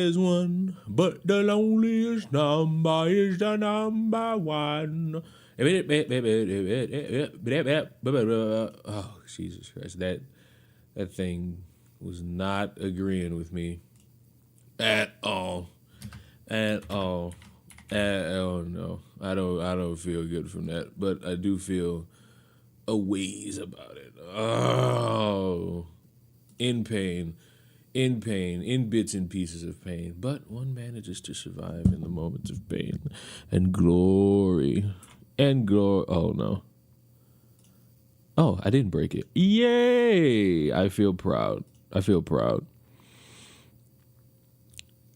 there's one, but the loneliest number is the number one. Oh, Jesus Christ. That thing was not agreeing with me at all. At all. No. I don't feel good from that, but I do feel a ways about it. Oh. In pain, in bits and pieces of pain. But one manages to survive in the moments of pain and glory. Oh, no. Oh, I didn't break it. Yay! I feel proud.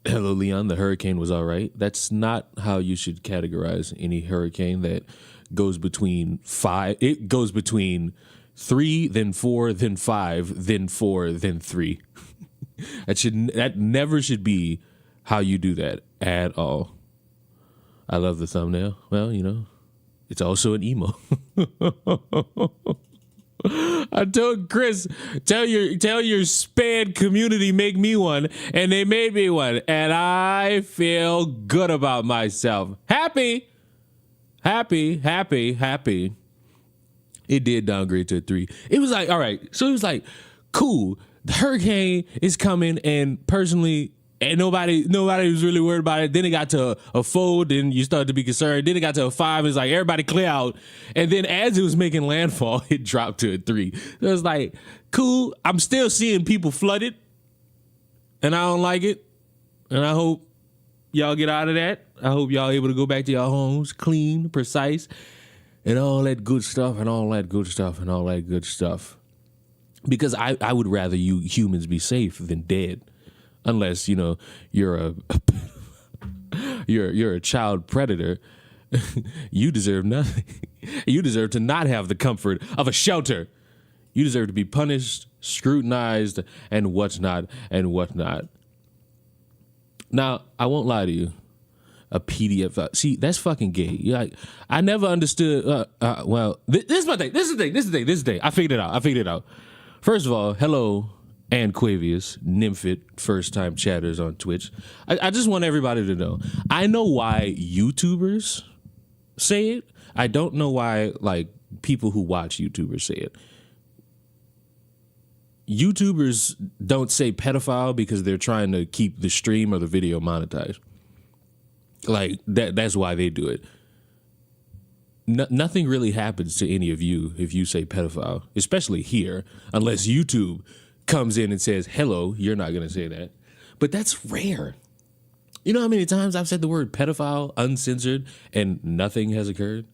Hello, Leon. The hurricane was all right. That's not how you should categorize any hurricane that goes between 5. It goes between 3, then 4, then 5, then 4, then 3. That never should be how you do that at all. I love the thumbnail. Well, it's also an emo. I told Chris, tell your SPAN community make me one, and they made me one, and I feel good about myself. Happy. It did downgrade to a 3. It was like, all right, so it was like, cool, the hurricane is coming, and personally, and nobody was really worried about it. Then it got to a 4, then you started to be concerned. Then it got to a 5, it's like, everybody clear out. And then as it was making landfall, it dropped to a 3. So it was like, cool, I'm still seeing people flooded, and I don't like it. And I hope y'all get out of that. I hope y'all able to go back to your homes clean, precise, and all that good stuff. Because I would rather you humans be safe than dead. Unless, you're a child predator. You deserve nothing. You deserve to not have the comfort of a shelter. You deserve to be punished, scrutinized, and whatnot. Now, I won't lie to you. A PDF. See, that's fucking gay. I never understood. This is my thing. This is the thing. I figured it out. First of all, hello, and Quavius, Nymphit, first-time chatters on Twitch. I just want everybody to know. I know why YouTubers say it. I don't know why, people who watch YouTubers say it. YouTubers don't say pedophile because they're trying to keep the stream or the video monetized. That's why they do it. Nothing really happens to any of you if you say pedophile, especially here, unless YouTube comes in and says, hello, you're not going to say that. But that's rare. You know how many times I've said the word pedophile uncensored and nothing has occurred?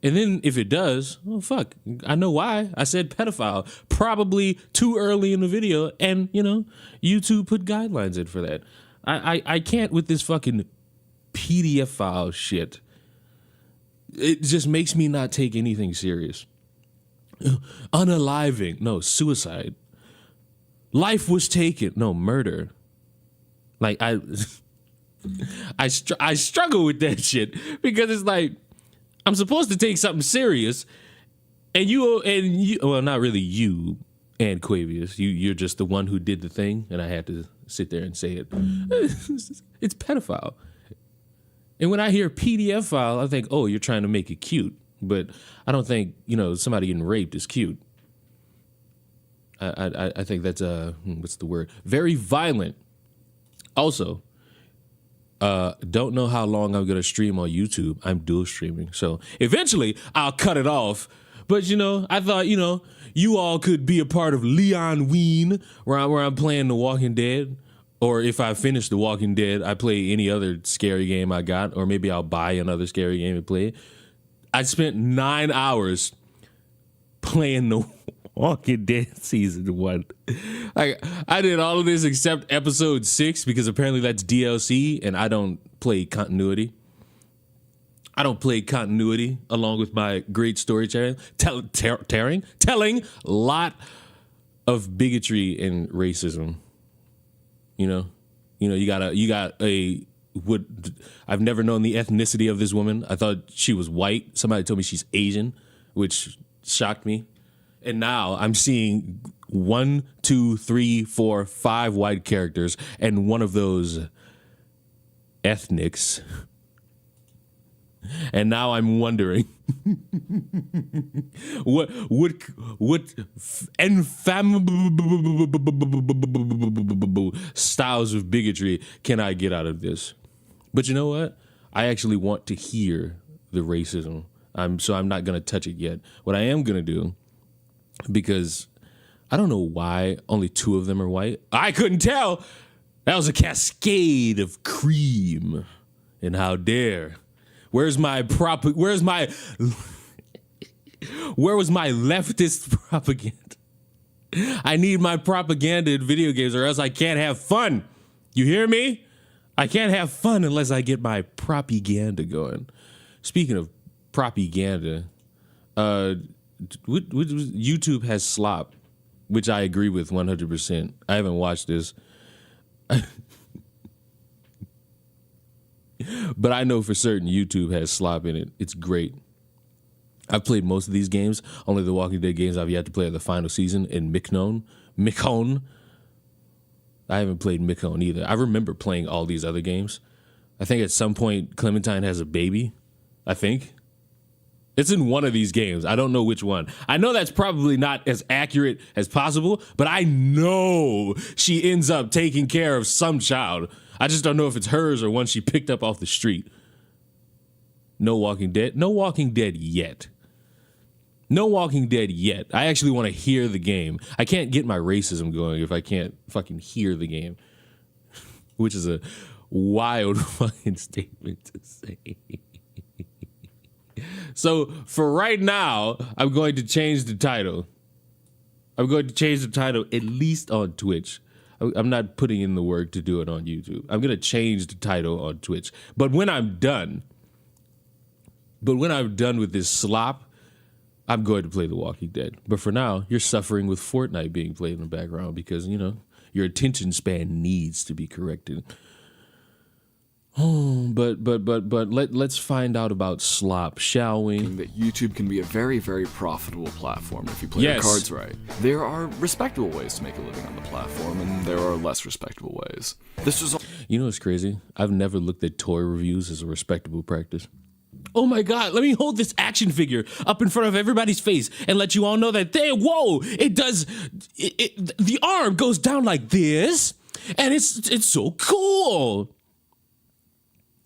And then if it does, oh, fuck, I know why. I said pedophile probably too early in the video, and, YouTube put guidelines in for that. I can't with this fucking PDF file shit. It just makes me not take anything serious. Unaliving. No, suicide. Life was taken. No, murder. I struggle with that shit because it's like I'm supposed to take something serious, and you well, not really you and Quavius. You're just the one who did the thing, and I had to sit there and say it. It's pedophile. And when I hear PDF file, I think, oh, you're trying to make it cute. But I don't think, somebody getting raped is cute. I think that's, what's the word? Very violent. Also, don't know how long I'm going to stream on YouTube. I'm dual streaming. So eventually I'll cut it off. But, I thought, you all could be a part of Leon Ween, where I'm playing The Walking Dead. Or if I finish The Walking Dead, I play any other scary game I got, or maybe I'll buy another scary game and play it. I spent 9 hours playing The Walking Dead season 1. I did all of this except episode 6 because apparently that's DLC, and I don't play continuity. I don't play continuity along with my great storytelling, telling a lot of bigotry and racism. You got I've never known the ethnicity of this woman. I thought she was white. Somebody told me she's Asian, which shocked me. And now I'm seeing 1, 2, 3, 4, 5 white characters, and one of those ethnics. And now I'm wondering what inflammable styles of bigotry can I get out of this? But you know what? I actually want to hear the racism. So I'm not going to touch it yet. What I am going to do, because I don't know why only 2 of them are white. I couldn't tell. That was a cascade of cream. And how dare. Where was my leftist propaganda? I need my propaganda in video games or else I can't have fun. You hear me? I can't have fun unless I get my propaganda going. Speaking of propaganda, YouTube has Slop, which I agree with 100%. I haven't watched this. But I know for certain YouTube has Slop in it. It's great. I've played most of these games. Only the Walking Dead games I've yet to play are the final season in Michonne. I haven't played Michonne either. I remember playing all these other games. I think at some point Clementine has a baby. I think. It's in one of these games. I don't know which one. I know that's probably not as accurate as possible, but I know she ends up taking care of some child. I just don't know if it's hers or one she picked up off the street. No Walking Dead. No Walking Dead yet. No Walking Dead yet. I actually want to hear the game. I can't get my racism going if I can't fucking hear the game. Which is a wild fucking statement to say. So for right now, I'm going to change the title. I'm going to change the title at least on Twitch. I'm not putting in the work to do it on YouTube. I'm going to change the title on Twitch. But when I'm done with this slop, I'm going to play The Walking Dead. But for now, you're suffering with Fortnite being played in the background because, you know, your attention span needs to be corrected. Oh, but let's find out about Slop, shall we? That YouTube can be a very, very profitable platform if you play your cards right. There are respectable ways to make a living on the platform, and there are less respectable ways. This is. You know what's crazy? I've never looked at toy reviews as a respectable practice. Oh my God, let me hold this action figure up in front of everybody's face and let you all know that the arm goes down like this, and it's so cool.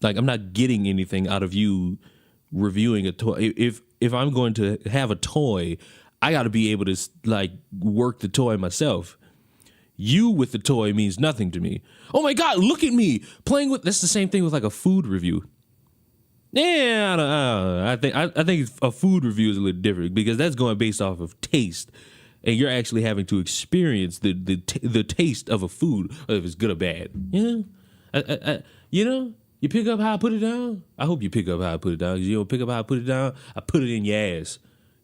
Like, I'm not getting anything out of you reviewing a toy. If I'm going to have a toy, I got to be able to, like, work the toy myself. You with the toy means nothing to me. Oh my God, look at me playing with. That's the same thing with like a food review. Yeah, I think a food review is a little different because that's going based off of taste, and you're actually having to experience the taste of a food, whether it's good or bad. You know. You pick up how I put it down? I hope you pick up how I put it down. Because you don't pick up how I put it down, I put it in your ass.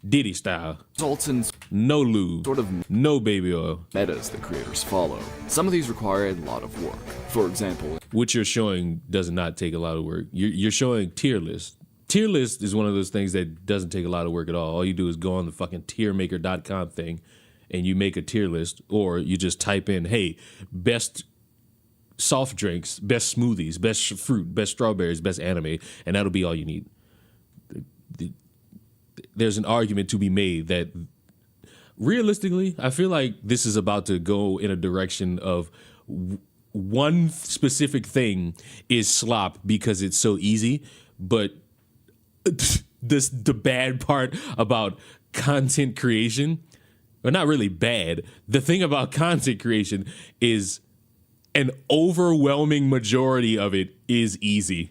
Diddy style. Results in no lube. Sort of no baby oil. Metas that creators follow. Some of these require a lot of work. For example, what you're showing does not take a lot of work. You're showing tier list. Tier list is one of those things that doesn't take a lot of work at all. All you do is go on the fucking tiermaker.com thing and you make a tier list, or you just type in, hey, best soft drinks, best smoothies, best fruit, best strawberries, best anime, and that'll be all you need. There's an argument to be made that realistically, I feel like this is about to go in a direction of one specific thing is slop because it's so easy, but the bad part about content creation, or not really bad, the thing about content creation is an overwhelming majority of it is easy.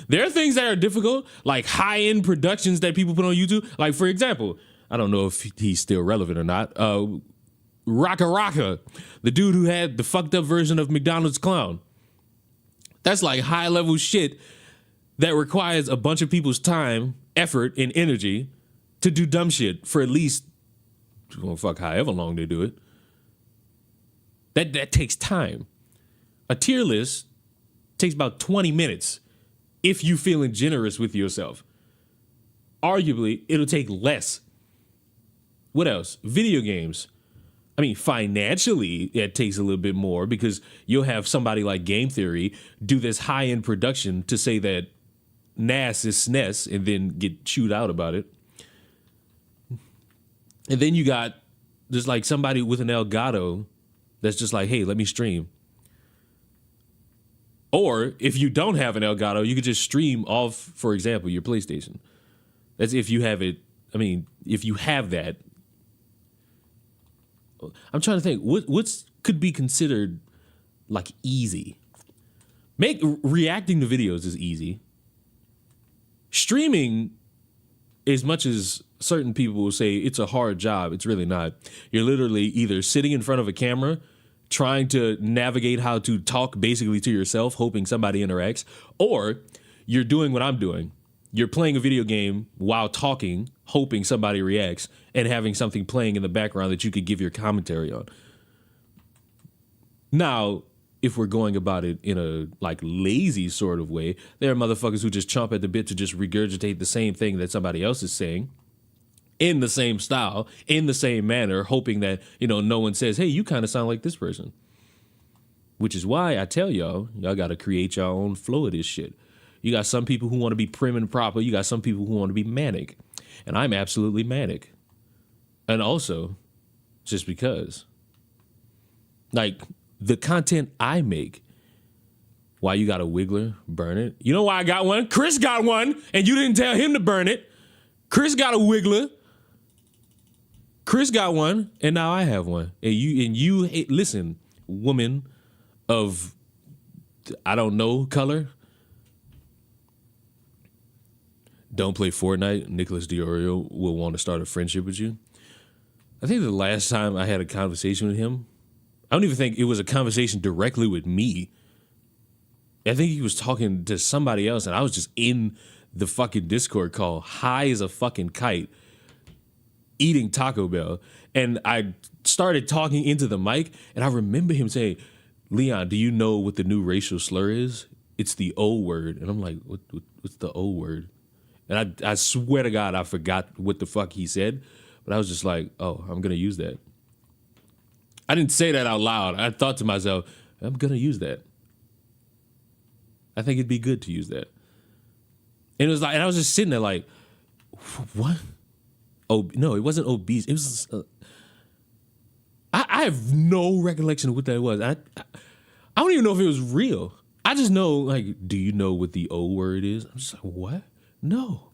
There are things that are difficult, like high-end productions that people put on YouTube. Like, for example, I don't know if he's still relevant or not. Raka, the dude who had the fucked up version of McDonald's Clown. That's like high-level shit that requires a bunch of people's time, effort, and energy to do dumb shit for at least, however long they do it. That takes time. A tier list takes about 20 minutes if you're feeling generous with yourself. Arguably, it'll take less. What else? Video games. I mean, financially, it takes a little bit more because you'll have somebody like Game Theory do this high-end production to say that NAS is SNES and then get chewed out about it. And then you got just like somebody with an Elgato that's just like, hey, let me stream. Or if you don't have an Elgato, you could just stream off, for example, your PlayStation. That's if you have it. I mean, if you have that. I'm trying to think what's could be considered like easy. Reacting to videos is easy. Streaming, as much as certain people will say it's a hard job, it's really not. You're literally either sitting in front of a camera, trying to navigate how to talk basically to yourself, hoping somebody interacts, or you're doing what I'm doing. You're playing a video game while talking, hoping somebody reacts, and having something playing in the background that you could give your commentary on. Now, if we're going about it in a like lazy sort of way, there are motherfuckers who just chomp at the bit to just regurgitate the same thing that somebody else is saying in the same style, in the same manner, hoping that, no one says, hey, you kind of sound like this person. Which is why I tell y'all got to create your own flow of this shit. You got some people who want to be prim and proper. You got some people who want to be manic. And I'm absolutely manic. And also, just because. Like, the content I make, why you got a wiggler, burn it. You know why I got one? Chris got one, and you didn't tell him to burn it. Chris got a wiggler. Chris got one, and now I have one. And you listen, woman of, I don't know, color. Don't play Fortnite. Nicholas Diorio will want to start a friendship with you. I think the last time I had a conversation with him, I don't even think it was a conversation directly with me. I think he was talking to somebody else, and I was just in the fucking Discord call, high as a fucking kite, eating Taco Bell. And I started talking into the mic, and I remember him saying, Leon, do you know what the new racial slur is? It's the O word. And I'm like, what's the O word? And I swear to God, I forgot what the fuck he said. But I was just like, oh, I'm going to use that. I didn't say that out loud. I thought to myself, I'm going to use that. I think it'd be good to use that. And it was like, and I was just sitting there like, what? Oh, no, it wasn't obese. It was, I have no recollection of what that was. I don't even know if it was real. I just know, like, do you know what the O word is? I'm just like, what? No.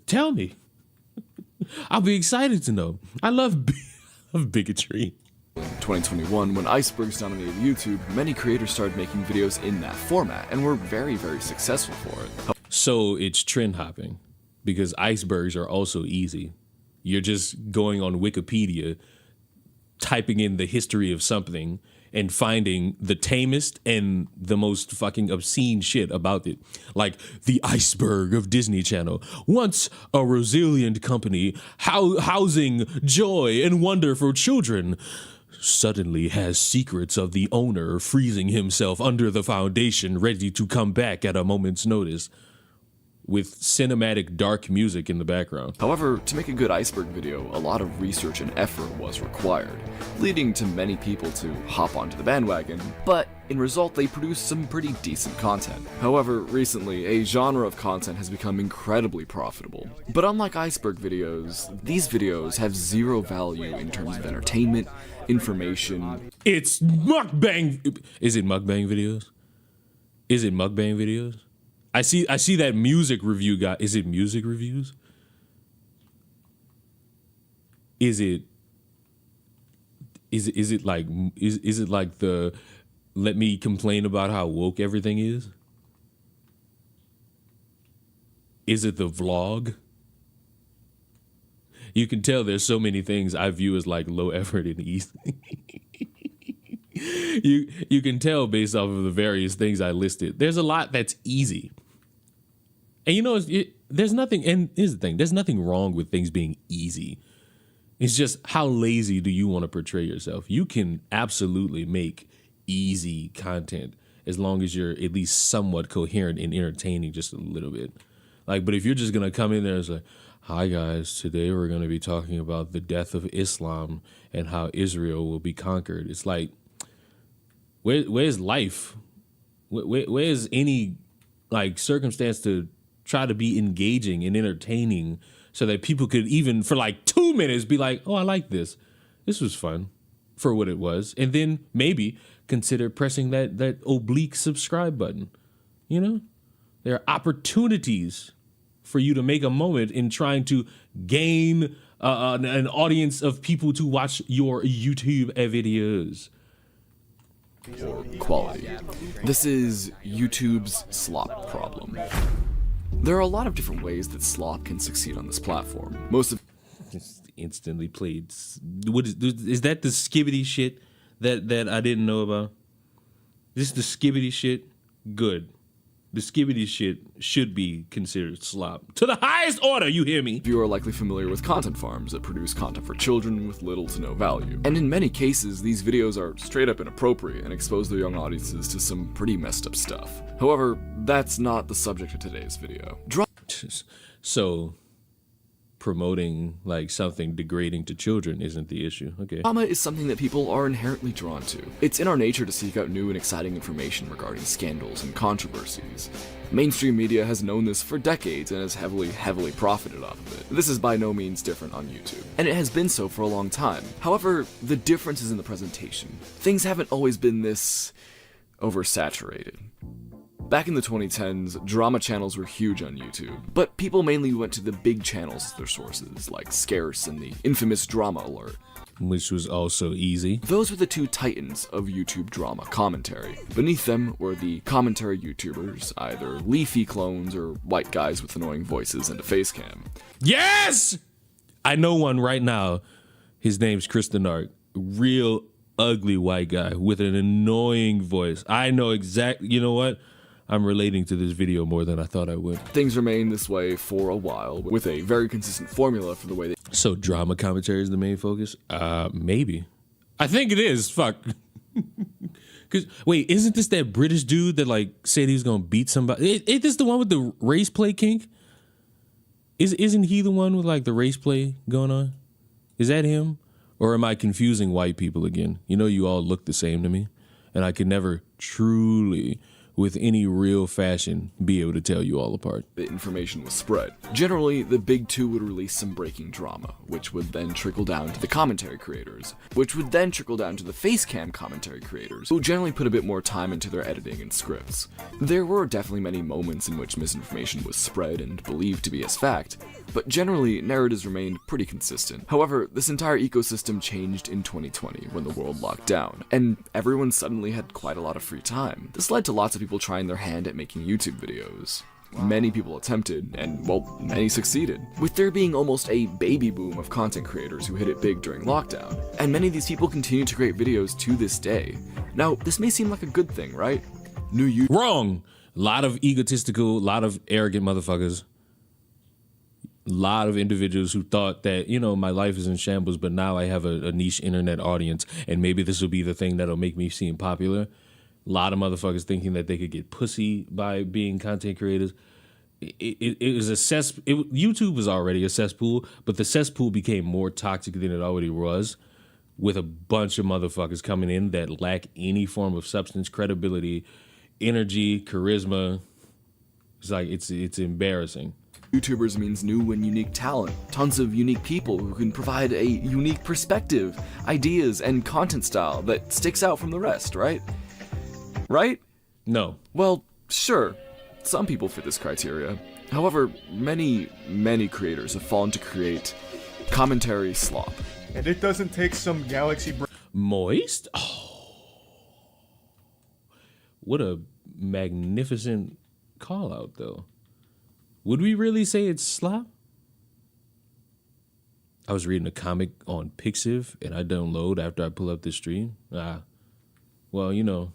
Tell me. I'll be excited to know. I love bigotry. In 2021, when icebergs dominated YouTube, many creators started making videos in that format and were very, very successful for it. So it's trend hopping because icebergs are also easy. You're just going on Wikipedia, typing in the history of something and finding the tamest and the most fucking obscene shit about it. Like the iceberg of Disney Channel. Once a resilient company housing joy and wonder for children suddenly has secrets of the owner freezing himself under the foundation ready to come back at a moment's notice. With cinematic dark music in the background. However, to make a good iceberg video, a lot of research and effort was required, leading to many people to hop onto the bandwagon, but in result they produced some pretty decent content. However, recently, a genre of content has become incredibly profitable. But unlike iceberg videos, these videos have zero value in terms of entertainment, information. It's mukbang. Is it mukbang videos? Is it mukbang videos? I see that music review guy. Is it music reviews? Is it like the let me complain about how woke everything is? Is it the vlog? You can tell there's so many things I view as like low effort and easy. You can tell based off of the various things I listed. There's a lot that's easy. And there's nothing, and here's the thing, there's nothing wrong with things being easy. It's just how lazy do you want to portray yourself? You can absolutely make easy content as long as you're at least somewhat coherent and entertaining just a little bit. Like, but if you're just going to come in there and say, Hi guys, today we're going to be talking about the death of Islam and how Israel will be conquered. It's like, where's life? Where's any like circumstance to try to be engaging and entertaining so that people could even for like 2 minutes be like, oh, I like this. This was fun for what it was. And then maybe consider pressing that oblique subscribe button. You know, there are opportunities for you to make a moment in trying to gain an audience of people to watch your YouTube videos. Or quality. This is YouTube's slop problem. There are a lot of different ways that slop can succeed on this platform. Most of Just instantly played. What is that? The skibbity shit that I didn't know about? This the skibbity shit? Good. The skibbity shit should be considered slop. To the highest order, you hear me? you are likely familiar with content farms that produce content for children with little to no value. And in many cases, these videos are straight up inappropriate and expose their young audiences to some pretty messed up stuff. However, that's not the subject of today's video. So, promoting like something degrading to children isn't the issue. Okay. Drama is something that people are inherently drawn to. It's in our nature to seek out new and exciting information regarding scandals and controversies. Mainstream media has known this for decades and has heavily profited off of it. This is by no means different on YouTube, and it has been so for a long time. However, the difference is in the presentation. Things haven't always been this oversaturated. Back in the 2010s, drama channels were huge on YouTube, but people mainly went to the big channels as their sources, like Scarce and the infamous Drama Alert. Which was also easy. Those were the two titans of YouTube drama commentary. Beneath them were the commentary YouTubers, either leafy clones or white guys with annoying voices and a face cam. Yes! I know one right now. His name's Kristen Ark. Real ugly white guy with an annoying voice. I know exactly. You know what? I'm relating to this video more than I thought I would. Things remained this way for a while, with a very consistent formula for the way they... So drama commentary is the main focus? Maybe. I think it is. Fuck. Cause wait, isn't this that British dude that like said he was gonna beat somebody? Ain't this the one with the race play kink? Isn't he the one with like the race play going on? Is that him? Or am I confusing white people again? You know, you all look the same to me, and I can never truly, with any real fashion, be able to tell you all apart. The information was spread. Generally, the big two would release some breaking drama, which would then trickle down to the commentary creators, which would then trickle down to the facecam commentary creators, who generally put a bit more time into their editing and scripts. There were definitely many moments in which misinformation was spread and believed to be as fact, but generally, narratives remained pretty consistent. However, this entire ecosystem changed in 2020 when the world locked down, and everyone suddenly had quite a lot of free time. This led to lots of people trying their hand at making YouTube videos. Many people attempted, and well, many succeeded, with there being almost a baby boom of content creators who hit it big during lockdown, and many of these people continue to create videos to this day. Now, this may seem like a good thing, right? Wrong! A lot of egotistical, lot of arrogant motherfuckers. A lot of individuals who thought that, you know, my life is in shambles, but now I have a niche internet audience, and maybe this will be the thing that'll make me seem popular. A lot of motherfuckers thinking that they could get pussy by being content creators. It was a YouTube was already a cesspool, but the cesspool became more toxic than it already was, with a bunch of motherfuckers coming in that lack any form of substance, credibility, energy, charisma. It's like it's embarrassing. YouTubers means new and unique talent, tons of unique people who can provide a unique perspective, ideas, and content style that sticks out from the rest, right? Right? No. Well, sure, some people fit this criteria. However, many creators have fallen to create commentary slop. And it doesn't take some galaxy Moist? Oh. What a magnificent call out, though. Would we really say it's slop? I was reading a comic on Pixiv, and I download after I pull up this stream. Well, you know,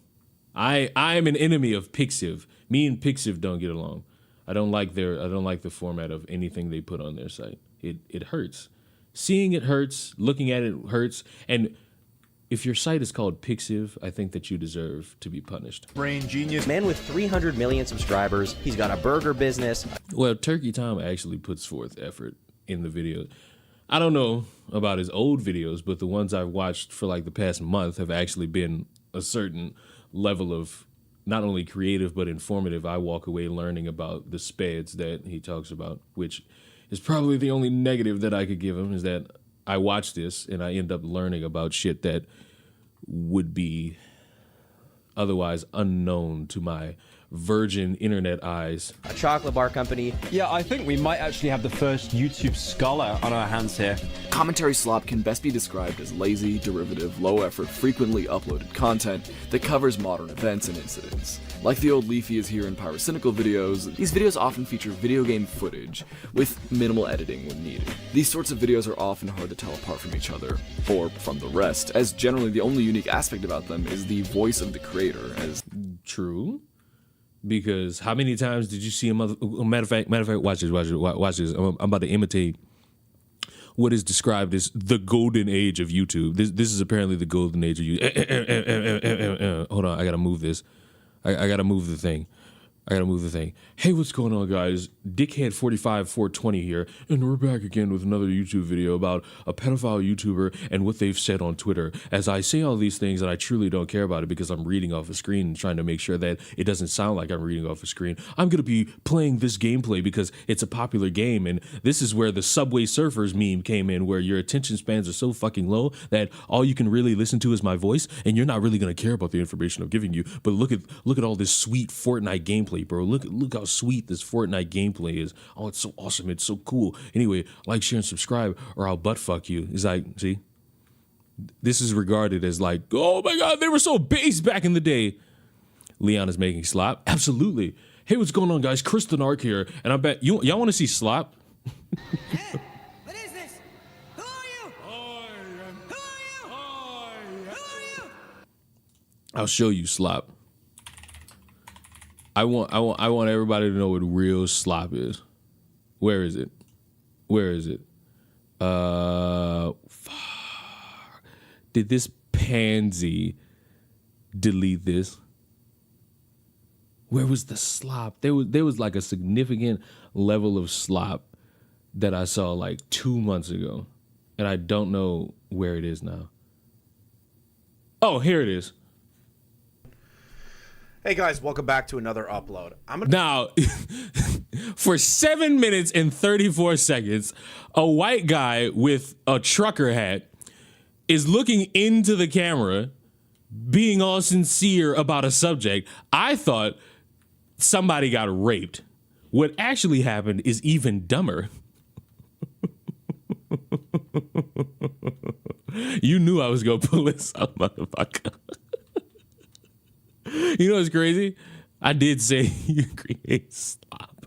I'm an enemy of Pixiv. Me and Pixiv don't get along. I don't like the format of anything they put on their site. It hurts. Seeing it hurts, looking at it hurts, and if your site is called Pixiv, I think that you deserve to be punished. brain genius. Man with 300 million subscribers, he's got a burger business. Well, Turkey Tom actually puts forth effort in the video. I don't know about his old videos, but the ones I've watched for like the past month have actually been a certain level of not only creative but informative. I walk away learning about the spades that he talks about, which is probably the only negative that I could give him, is that I watch this and I end up learning about shit that would be otherwise unknown to my virgin internet eyes. A chocolate bar company. Yeah, I think we might actually have the first YouTube scholar on our hands here. Commentary slop can best be described as lazy, derivative, low-effort, frequently uploaded content that covers modern events and incidents. Like the old Leafy is here in Pyrocynical videos, these videos often feature video game footage with minimal editing when needed. These sorts of videos are often hard to tell apart from each other, or from the rest, as generally the only unique aspect about them is the voice of the creator, as... True. Because how many times did you see a matter of fact, watch this. I'm about to imitate what is described as the golden age of YouTube. This is apparently the golden age of YouTube. Hold on, I gotta move this. I gotta move the thing. Hey, what's going on, guys? Dickhead45420 here, and we're back again with another YouTube video about a pedophile YouTuber and what they've said on Twitter. As I say all these things, and I truly don't care about it because I'm reading off a screen and trying to make sure that it doesn't sound like I'm reading off a screen. I'm gonna be playing this gameplay because it's a popular game, and this is where the Subway Surfers meme came in, where your attention spans are so fucking low that all you can really listen to is my voice, and you're not really gonna care about the information I'm giving you. But look at all this sweet Fortnite gameplay, bro. Look how sweet this Fortnite gameplay is. Oh, it's so awesome. It's so cool. Anyway, like, share, and subscribe, or I'll butt fuck you. It's like, see, this is regarded as like, oh my God, they were so base back in the day. Leon is making Slop. Absolutely. Hey, what's going on, guys? Kristen Ark here, and I bet y'all want to see Slop. Hey, what is this? Who are you? Who are you? Who are you? I'll show you Slop. I want everybody to know what real Slop is. Where is it? Did this pansy delete this? Where was the Slop? There was like a significant level of Slop that I saw like 2 months ago, and I don't know where it is now. Oh, here it is. Hey guys, welcome back to another upload. Now, for 7 minutes and 34 seconds, a white guy with a trucker hat is looking into the camera, being all sincere about a subject. I thought somebody got raped. What actually happened is even dumber. You knew I was going to pull this out, motherfucker. You know what's crazy? I did say you create Slop.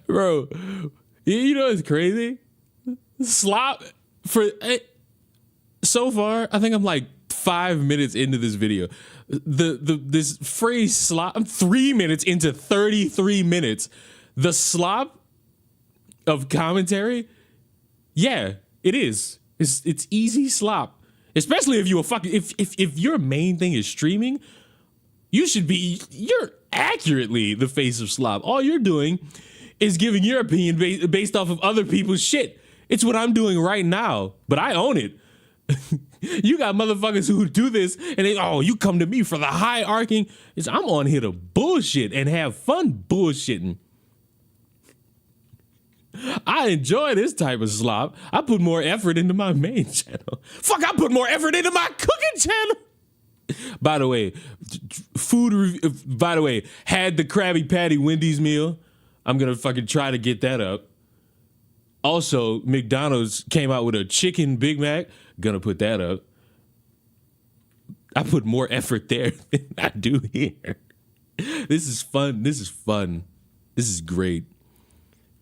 Bro, you know what's crazy? Slop, so far, I think I'm like 5 minutes into this video. This phrase Slop, I'm 3 minutes into 33 minutes. The Slop of commentary, yeah, it is. It's easy Slop. Especially if if your main thing is streaming, you're accurately the face of Slop. All you're doing is giving your opinion based off of other people's shit. It's what I'm doing right now, but I own it. You got motherfuckers who do this and you come to me for the high arcing. I'm on here to bullshit and have fun bullshitting. I enjoy this type of Slop. I put more effort into my main channel. Fuck, I put more effort into my cooking channel. By the way, had the Krabby Patty Wendy's meal. I'm going to fucking try to get that up. Also, McDonald's came out with a chicken Big Mac. Gonna put that up. I put more effort there than I do here. This is fun. This is great.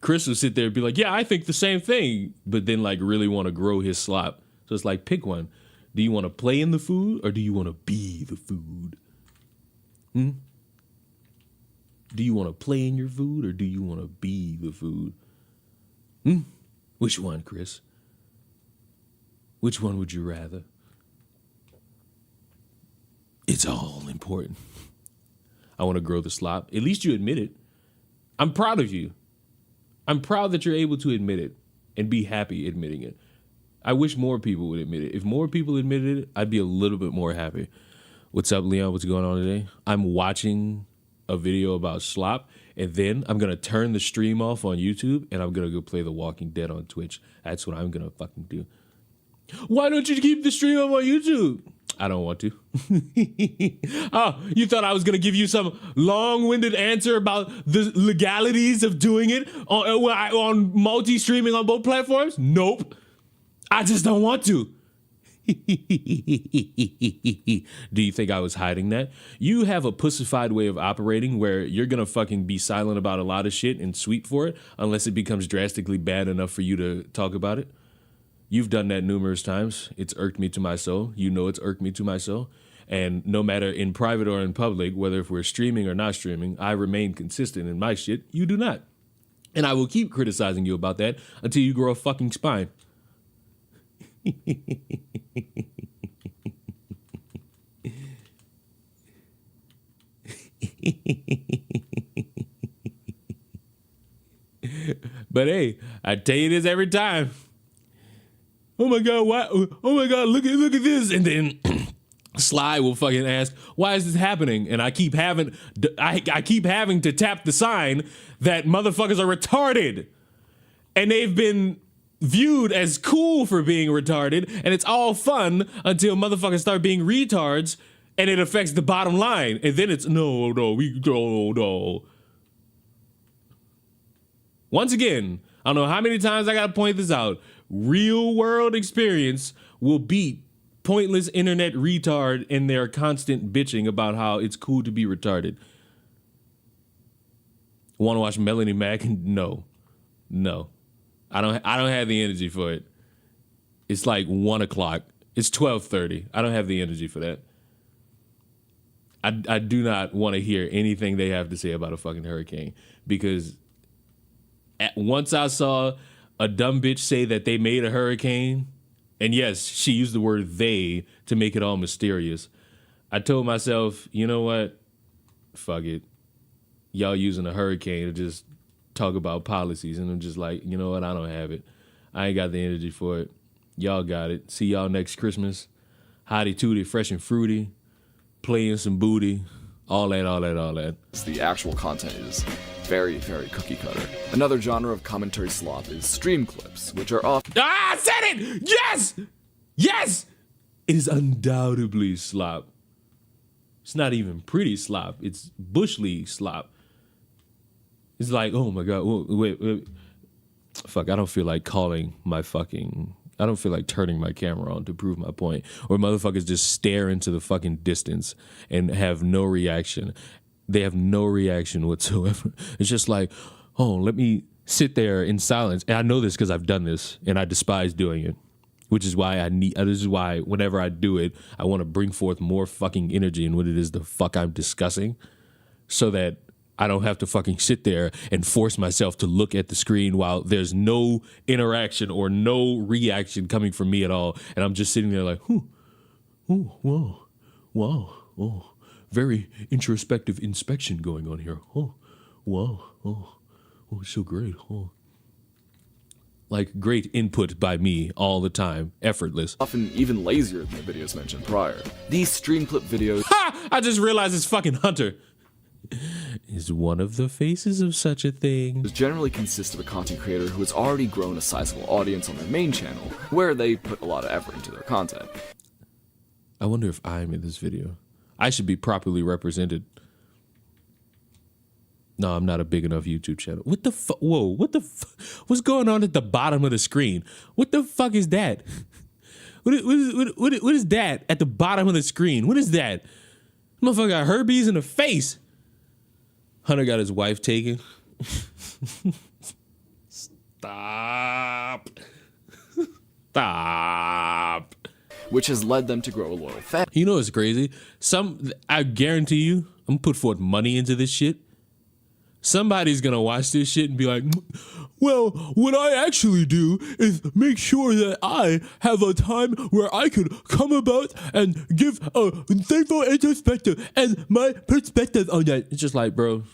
Chris will sit there and be like, yeah, I think the same thing, but then like really want to grow his Slop. So it's like, pick one. Do you want to play in the food or do you want to be the food? Do you want to play in your food or do you want to be the food? Which one, Chris? Which one would you rather? It's all important. I want to grow the Slop. At least you admit it. I'm proud of you. I'm proud that you're able to admit it and be happy admitting it. I wish more people would admit it. If more people admitted it, I'd be a little bit more happy. What's up, Leon? What's going on today? I'm watching a video about Slop, and then I'm going to turn the stream off on YouTube, and I'm going to go play The Walking Dead on Twitch. That's what I'm going to fucking do. Why don't you keep the stream up on YouTube? I don't want to. Oh, you thought I was going to give you some long-winded answer about the legalities of doing it on multi-streaming on both platforms? Nope. I just don't want to. Do you think I was hiding that? You have a pussified way of operating where you're going to fucking be silent about a lot of shit and sweep for it unless it becomes drastically bad enough for you to talk about it. You've done that numerous times. It's irked me to my soul. You know it's irked me to my soul. And no matter in private or in public, whether if we're streaming or not streaming, I remain consistent in my shit. You do not. And I will keep criticizing you about that until you grow a fucking spine. But hey, I tell you this every time. Oh my God, why? Oh my God, look at this. And then Sly will fucking ask, why is this happening? And I keep having to tap the sign that motherfuckers are retarded. And they've been viewed as cool for being retarded, and it's all fun until motherfuckers start being retards and it affects the bottom line. And then it's no. Once again, I don't know how many times I gotta point this out. Real world experience will beat pointless internet retard in their constant bitching about how it's cool to be retarded. Want to watch Melanie Mac? No. I don't have the energy for it. It's like 1 o'clock. It's 12:30. I don't have the energy for that. I do not want to hear anything they have to say about a fucking hurricane, because once I saw a dumb bitch say that they made a hurricane, and yes, she used the word they to make it all mysterious, I told myself, you know what? Fuck it. Y'all using a hurricane to just talk about policies, and I'm just like, you know what? I don't have it. I ain't got the energy for it. Y'all got it. See y'all next Christmas. Hotty tooty, fresh and fruity, playing some booty, all that. The actual content is very, very cookie cutter. Another genre of commentary slop is stream clips, which are often— I said it! Yes! It is undoubtedly slop. It's not even pretty slop. It's Bush League slop. It's like, oh my God, wait. Fuck, I don't feel like turning my camera on to prove my point. Or motherfuckers just stare into the fucking distance and have no reaction. They have no reaction whatsoever. It's just like, oh, let me sit there in silence. And I know this because I've done this, and I despise doing it. Which is why this is why whenever I do it, I want to bring forth more fucking energy in what it is the fuck I'm discussing, so that I don't have to fucking sit there and force myself to look at the screen while there's no interaction or no reaction coming from me at all. And I'm just sitting there like, wow, very introspective inspection going on here. Oh, wow, it's so great. Oh. Like, great input by me all the time, effortless. often even lazier than the videos mentioned prior. These stream clip videos— Ha! I just realized it's fucking Hunter. Is one of the faces of such a thing. generally consist of a content creator who has already grown a sizable audience on their main channel, where they put a lot of effort into their content. I wonder if I'm in this video. I should be properly represented. No, I'm not a big enough YouTube channel. What the fuck? Whoa, what's going on at the bottom of the screen? What the fuck is that? What is that at the bottom of the screen? What is that? Motherfucker got herpes in the face. Hunter got his wife taken. Stop. Which has led them to grow a loyal fan. You know what's crazy? I guarantee you, I'm gonna put forth money into this shit. Somebody's gonna watch this shit and be like, well, what I actually do is make sure that I have a time where I could come about and give a thankful introspective and my perspective on that. It's just like, bro,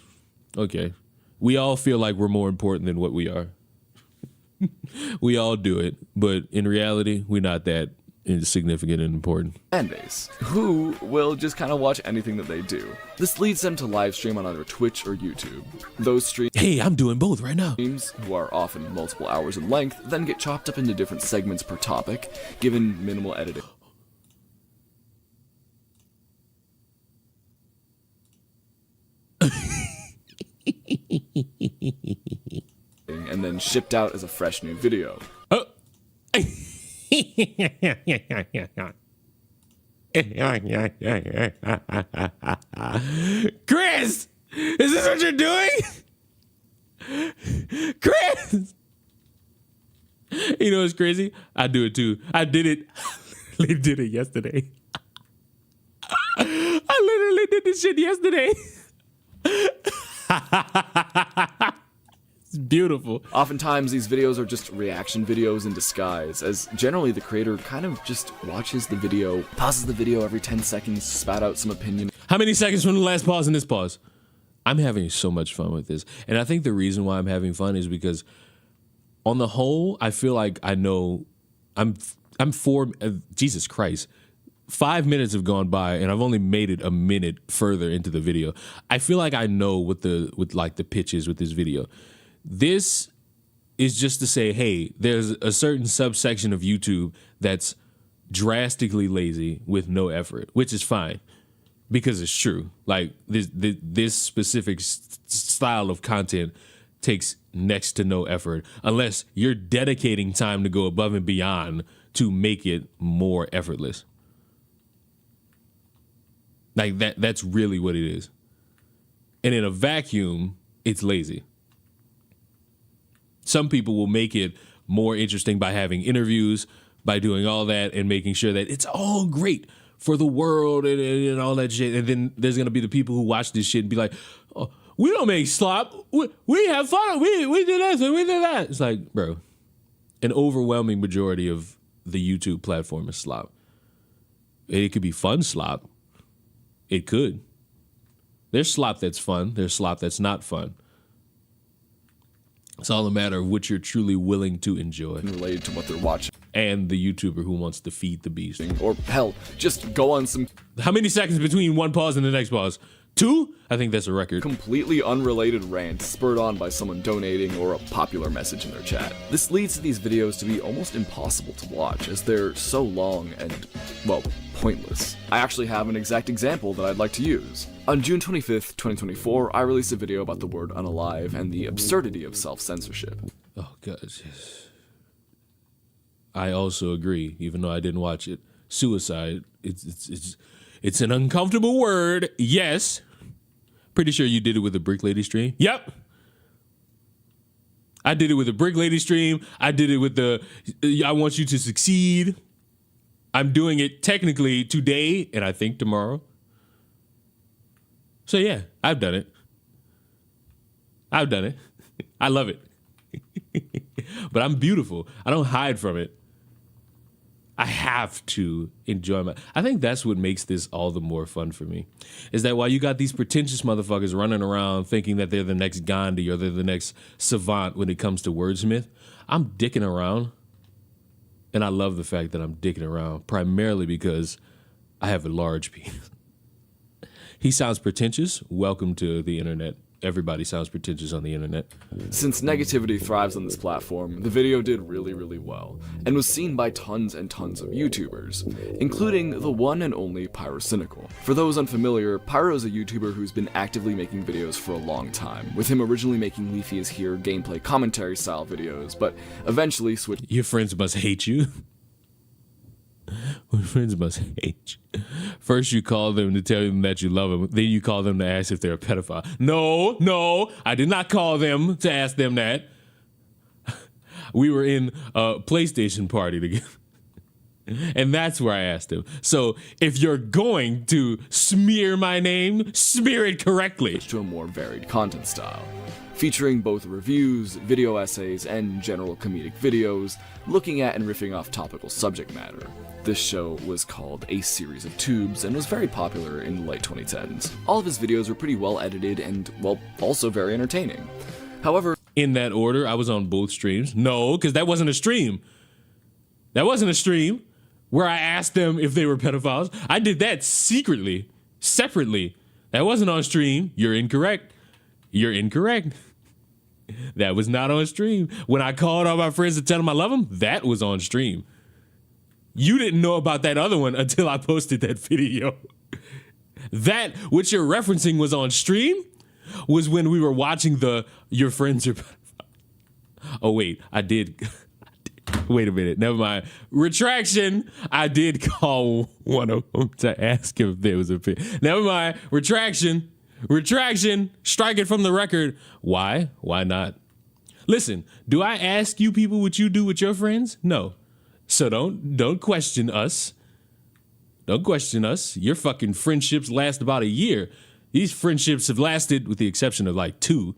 okay. We all feel like we're more important than what we are. We all do it, but in reality, we're not that insignificant and important. Fan base, who will just kind of watch anything that they do. This leads them to live stream on either Twitch or YouTube. Those Hey, I'm doing both right now. streams, who are often multiple hours in length, then get chopped up into different segments per topic, given minimal editing. And then shipped out as a fresh new video. Oh. Chris, is this what you're doing? Chris, you know what's crazy? I do it too. I did it. I did it yesterday. I literally did this shit yesterday. It's beautiful. Oftentimes, these videos are just reaction videos in disguise, as generally the creator kind of just watches the video, pauses the video every 10 seconds, spat out some opinion. How many seconds from the last pause and this pause? I'm having so much fun with this. And I think the reason why I'm having fun is because on the whole, I feel like I know Jesus Christ. 5 minutes have gone by and I've only made it a minute further into the video. I feel like I know what the pitch is with this video. This is just to say, hey, there's a certain subsection of YouTube that's drastically lazy with no effort, which is fine because it's true. Like this specific style of content takes next to no effort unless you're dedicating time to go above and beyond to make it more effortless. Like that's really what it is. And in a vacuum, it's lazy. Some people will make it more interesting by having interviews, by doing all that and making sure that it's all great for the world and all that shit. And then there's going to be the people who watch this shit and be like, oh, we don't make slop. We have fun. We did this and we did that. It's like, bro, an overwhelming majority of the YouTube platform is slop. It could be fun slop. It could. There's slop that's fun. There's slop that's not fun. It's all a matter of what you're truly willing to enjoy. Related to what they're watching. And the YouTuber who wants to feed the beast. Or hell, just go on some How many seconds between one pause and the next pause? 2? I think that's a record. completely unrelated rant spurred on by someone donating or a popular message in their chat. This leads to these videos to be almost impossible to watch as they're so long and, well, pointless. I actually have an exact example that I'd like to use. On June 25th, 2024, I released a video about the word unalive and the absurdity of self-censorship. Oh, God. Yes. I also agree, even though I didn't watch it. Suicide, it's an uncomfortable word, yes. Pretty sure you did it with a Brick Lady stream. Yep. I did it with a Brick Lady stream. I did it with the I want you to succeed. I'm doing it technically today and I think tomorrow. So yeah, I've done it. I've done it. I love it. But I'm beautiful. I don't hide from it. I have to enjoy I think that's what makes this all the more fun for me. Is that while you got these pretentious motherfuckers running around thinking that they're the next Gandhi or they're the next savant when it comes to wordsmith, I'm dicking around. And I love the fact that I'm dicking around primarily because I have a large penis. He sounds pretentious. Welcome to the internet. Everybody sounds pretentious on the internet. Since negativity thrives on this platform, the video did really, really well, and was seen by tons and tons of YouTubers, including the one and only Pyrocynical. For those unfamiliar, Pyro is a YouTuber who's been actively making videos for a long time, with him originally making Leafy is Here gameplay commentary style videos, but eventually switched. Your friends must hate you. Your friends must hate you. First you call them to tell them that you love them, then you call them to ask if they're a pedophile. No, I did not call them to ask them that. We were in a PlayStation party together. And that's where I asked him. So if you're going to smear my name, smear it correctly. To a more varied content style, featuring both reviews, video essays, and general comedic videos, looking at and riffing off topical subject matter. This show was called A Series of Tubes and was very popular in the late 2010s. All of his videos were pretty well edited and, well, also very entertaining. However, In that order, I was on both streams. No, because that wasn't a stream. That wasn't a stream where I asked them if they were pedophiles. I did that secretly, separately. That wasn't on stream. You're incorrect. You're incorrect. That was not on stream. When I called all my friends to tell them I love them, that was on stream. You didn't know about that other one until I posted that video. That, which you're referencing, was on stream, was when we were watching Your Friends Are Pedophiles. Oh, wait, I did. Wait a minute. Never mind. Retraction. I did call one of them to ask him if there was a pit. Never mind. Retraction. Retraction. Strike it from the record. Why? Why not? Listen, do I ask you people what you do with your friends? No. So don't question us. Don't question us. Your fucking friendships last about a year. These friendships have lasted, with the exception of like 2,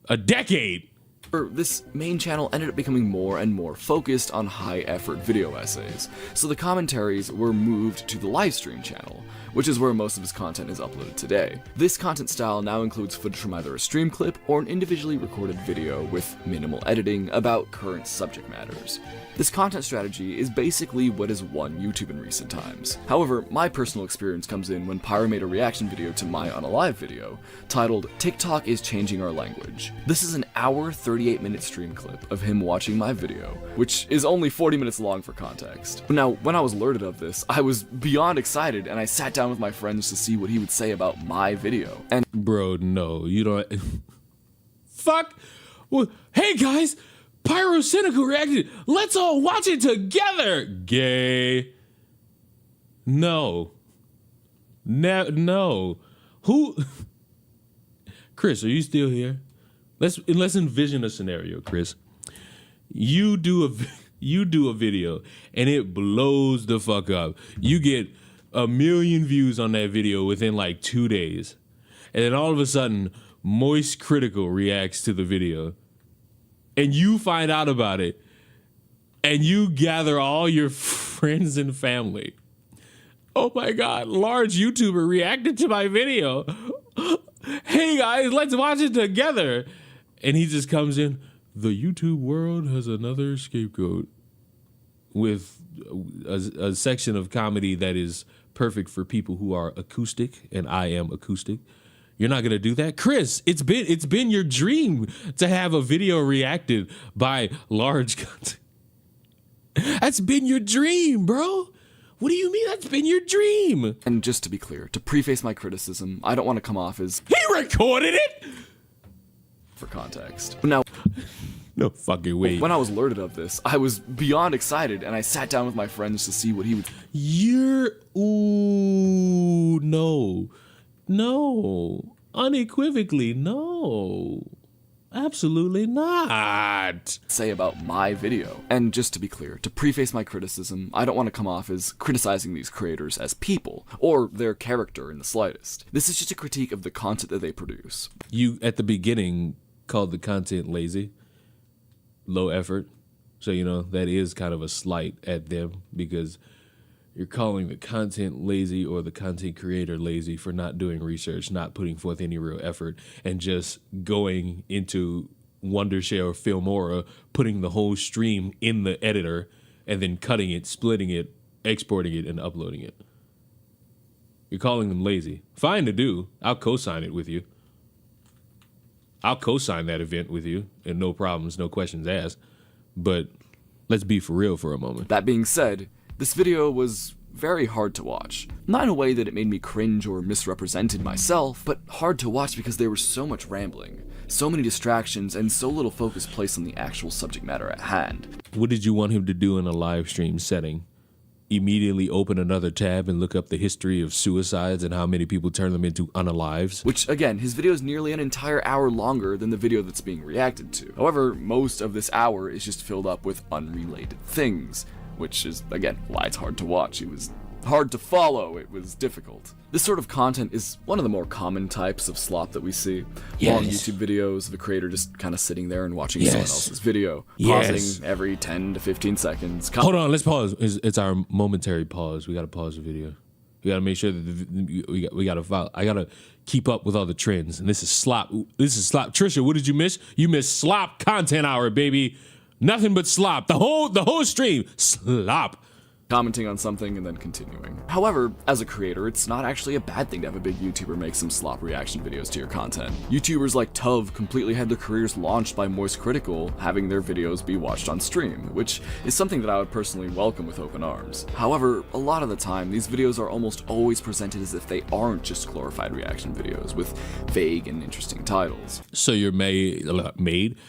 a decade. This main channel ended up becoming more and more focused on high-effort video essays, so the commentaries were moved to the livestream channel, which is where most of his content is uploaded today. This content style now includes footage from either a stream clip or an individually recorded video with minimal editing about current subject matters. This content strategy is basically what has won YouTube in recent times. However, my personal experience comes in when Pyro made a reaction video to my Unalive video, titled "TikTok is Changing Our Language." This is an hour 38-minute stream clip of him watching my video, which is only 40 minutes long for context. Now, when I was alerted of this, I was beyond excited and I sat down with my friends to see what he would say about my video. And Bro, no, you don't. Fuck. Well, hey guys, Pyro Cynical reacted. Let's all watch it together. Gay. No. No. Who? Chris, are you still here? Let's envision a scenario, Chris. You do a video and it blows the fuck up. You get 1 million views on that video within like 2 days. And then all of a sudden, Moist Critical reacts to the video. And you find out about it. And you gather all your friends and family. Oh my God, large YouTuber reacted to my video. Hey guys, let's watch it together. And he just comes in, the YouTube world has another scapegoat, with a section of comedy that is perfect for people who are acoustic, and I am acoustic. You're not gonna do that, Chris. It's been your dream to have a video reacted by large content. That's been your dream, bro. What do you mean that's been your dream? And just to be clear, to preface my criticism, I don't want to come off as He recorded it. For context. Now, no fucking way. when I was alerted of this, I was beyond excited and I sat down with my friends to see what he would. No, unequivocally, no, absolutely not. Say about my video. And just to be clear, to preface my criticism, I don't want to come off as criticizing these creators as people, or their character in the slightest. This is just a critique of the content that they produce. You, at the beginning, called the content lazy, low effort. So, you know, that is kind of a slight at them, because you're calling the content lazy or the content creator lazy for not doing research, not putting forth any real effort, and just going into Wondershare or Filmora, putting the whole stream in the editor, and then cutting it, splitting it, exporting it, and uploading it. You're calling them lazy. Fine to do. I'll co-sign it with you. I'll co-sign that event with you, and no problems, no questions asked. But let's be for real for a moment. That being said, this video was very hard to watch. Not in a way that it made me cringe or misrepresented myself, but hard to watch because there was so much rambling, so many distractions, and so little focus placed on the actual subject matter at hand. What did you want him to do in a live stream setting? Immediately open another tab and look up the history of suicides and how many people turn them into unalives? Which, again, his video is nearly an entire hour longer than the video that's being reacted to. However, most of this hour is just filled up with unrelated things, which is, again, why it's hard to watch. It was hard to follow, it was difficult. This sort of content is one of the more common types of slop that we see. Long YouTube videos of a creator just kind of sitting there and watching someone else's video, pausing every 10 to 15 seconds. Hold on, let's pause. It's our momentary pause. We got to pause the video. We got to make sure that we got to follow. I got to keep up with all the trends. And this is Slop. This is Slop. Trisha, what did you miss? You missed Slop Content Hour, baby. Nothing but slop. The whole stream. Slop. Commenting on something and then continuing. However, as a creator, it's not actually a bad thing to have a big YouTuber make some slop reaction videos to your content. YouTubers like Tuv completely had their careers launched by Moist Critical having their videos be watched on stream, which is something that I would personally welcome with open arms. However, a lot of the time, these videos are almost always presented as if they aren't just glorified reaction videos with vague and interesting titles. So you're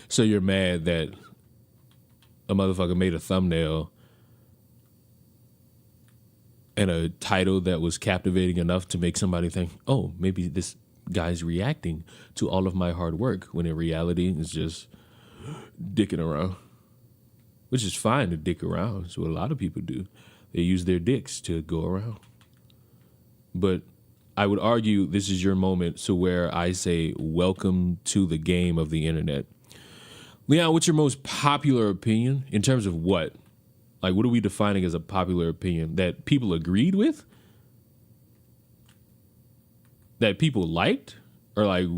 So you're mad that a motherfucker made a thumbnail and a title that was captivating enough to make somebody think, oh, maybe this guy's reacting to all of my hard work, when in reality it's just dicking around. Which is fine to dick around. It's what a lot of people do. They use their dicks to go around. But I would argue this is your moment to where I say, welcome to the game of the internet. Leon, what's your most popular opinion in terms of what? Like, what are we defining as a popular opinion? That people agreed with? That people liked? Or like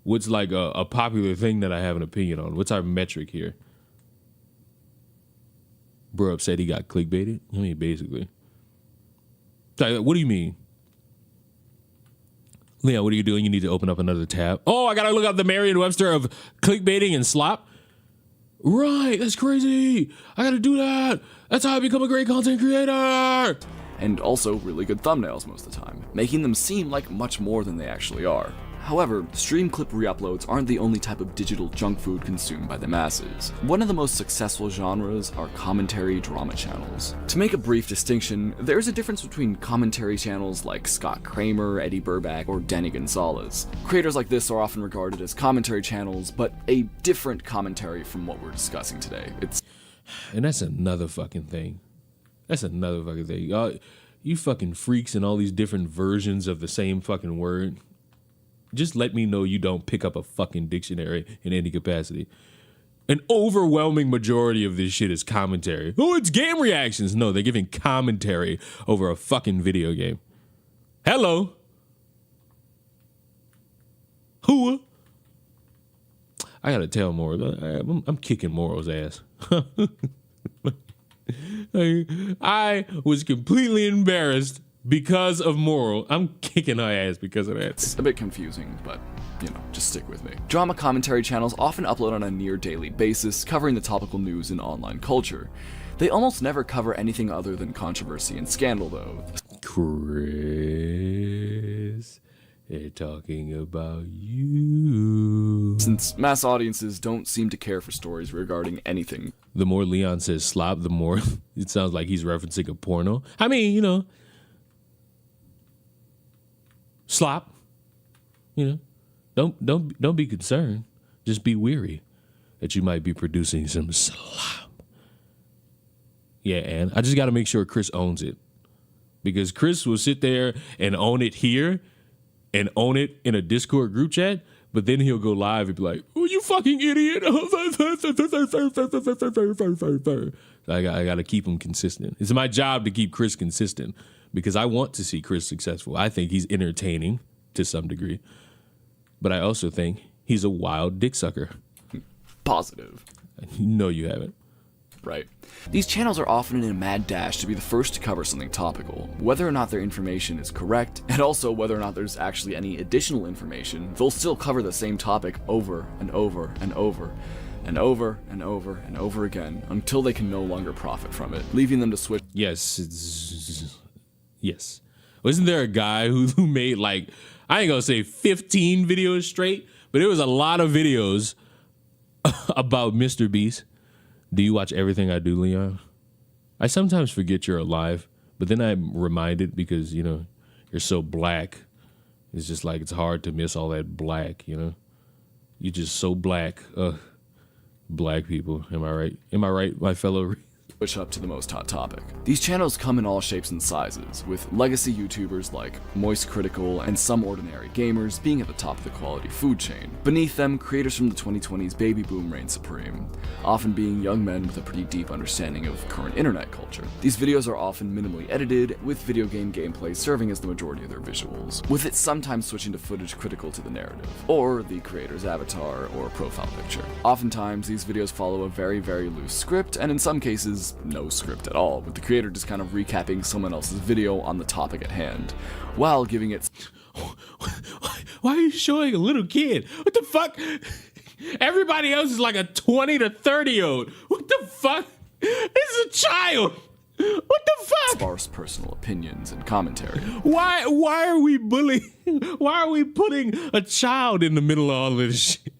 what's like a popular thing that I have an opinion on? What's our metric here? Bro upset he got clickbaited? I mean, basically. Like, what do you mean? Leon, what are you doing? You need to open up another tab. Oh, I gotta look up the Merriam-Webster of clickbaiting and slop? Right, that's crazy. I gotta do that. That's how I become a great content creator. And also really good thumbnails most of the time, making them seem like much more than they actually are. However, stream clip re-uploads aren't the only type of digital junk food consumed by the masses. One of the most successful genres are commentary drama channels. To make a brief distinction, there's a difference between commentary channels like Scott Kramer, Eddie Burback, or Danny Gonzalez. Creators like this are often regarded as commentary channels, but a different commentary from what we're discussing today. And that's another fucking thing. That's another fucking thing. You fucking freaks and all these different versions of the same fucking word. Just let me know you don't pick up a fucking dictionary in any capacity. An overwhelming majority of this shit is commentary. Oh, it's game reactions. No, they're giving commentary over a fucking video game. Hello. Who? I gotta tell Moral. I'm kicking Moral's ass. I was completely embarrassed because of Moral. I'm kicking her ass because of that. It's a bit confusing, but, you know, just stick with me. Drama commentary channels often upload on a near daily basis, covering the topical news in online culture. They almost never cover anything other than controversy and scandal, though. Chris, they're talking about you. Since mass audiences don't seem to care for stories regarding anything. The more Leon says slop, the more it sounds like he's referencing a porno. I mean, you know, slop. You know, don't be concerned. Just be weary that you might be producing some slop. Yeah, and I just got to make sure Chris owns it, because Chris will sit there and own it here and own it in a Discord group chat, but then he'll go live and be like, "Oh, you fucking idiot!" I got to keep him consistent. It's my job to keep Chris consistent, because I want to see Chris successful. I think he's entertaining to some degree, but I also think he's a wild dick sucker. Positive. No, you haven't. Right. These channels are often in a mad dash to be the first to cover something topical, whether or not their information is correct, and also whether or not there's actually any additional information. They'll still cover the same topic over and over and over and over and over and over again until they can no longer profit from it, leaving them to switch. Yes. Yes. Wasn't there a guy who made, like, I ain't gonna say 15 videos straight, but it was a lot of videos about Mr. Beast. Do you watch everything I do, Leon? I sometimes forget you're alive, but then I'm reminded because, you know, you're so black. It's just like it's hard to miss all that black, you know? You're just so black. Black people. Am I right? Am I right, my fellow Switch up to the most hot topic. These channels come in all shapes and sizes, with legacy YouTubers like Moist Critical and some ordinary gamers being at the top of the quality food chain. Beneath them, creators from the 2020s baby boom reign supreme, often being young men with a pretty deep understanding of current internet culture. These videos are often minimally edited, with video game gameplay serving as the majority of their visuals, with it sometimes switching to footage critical to the narrative, or the creator's avatar or profile picture. Oftentimes, these videos follow a very, very loose script, and in some cases, no script at all, with the creator just kind of recapping someone else's video on the topic at hand, while giving it... Why are you showing a little kid? What the fuck? Everybody else is like a 20 to 30-year-old. What the fuck? This is a child. What the fuck? Sparse personal opinions and commentary. Why are we bullying? Why are we putting a child in the middle of all this shit?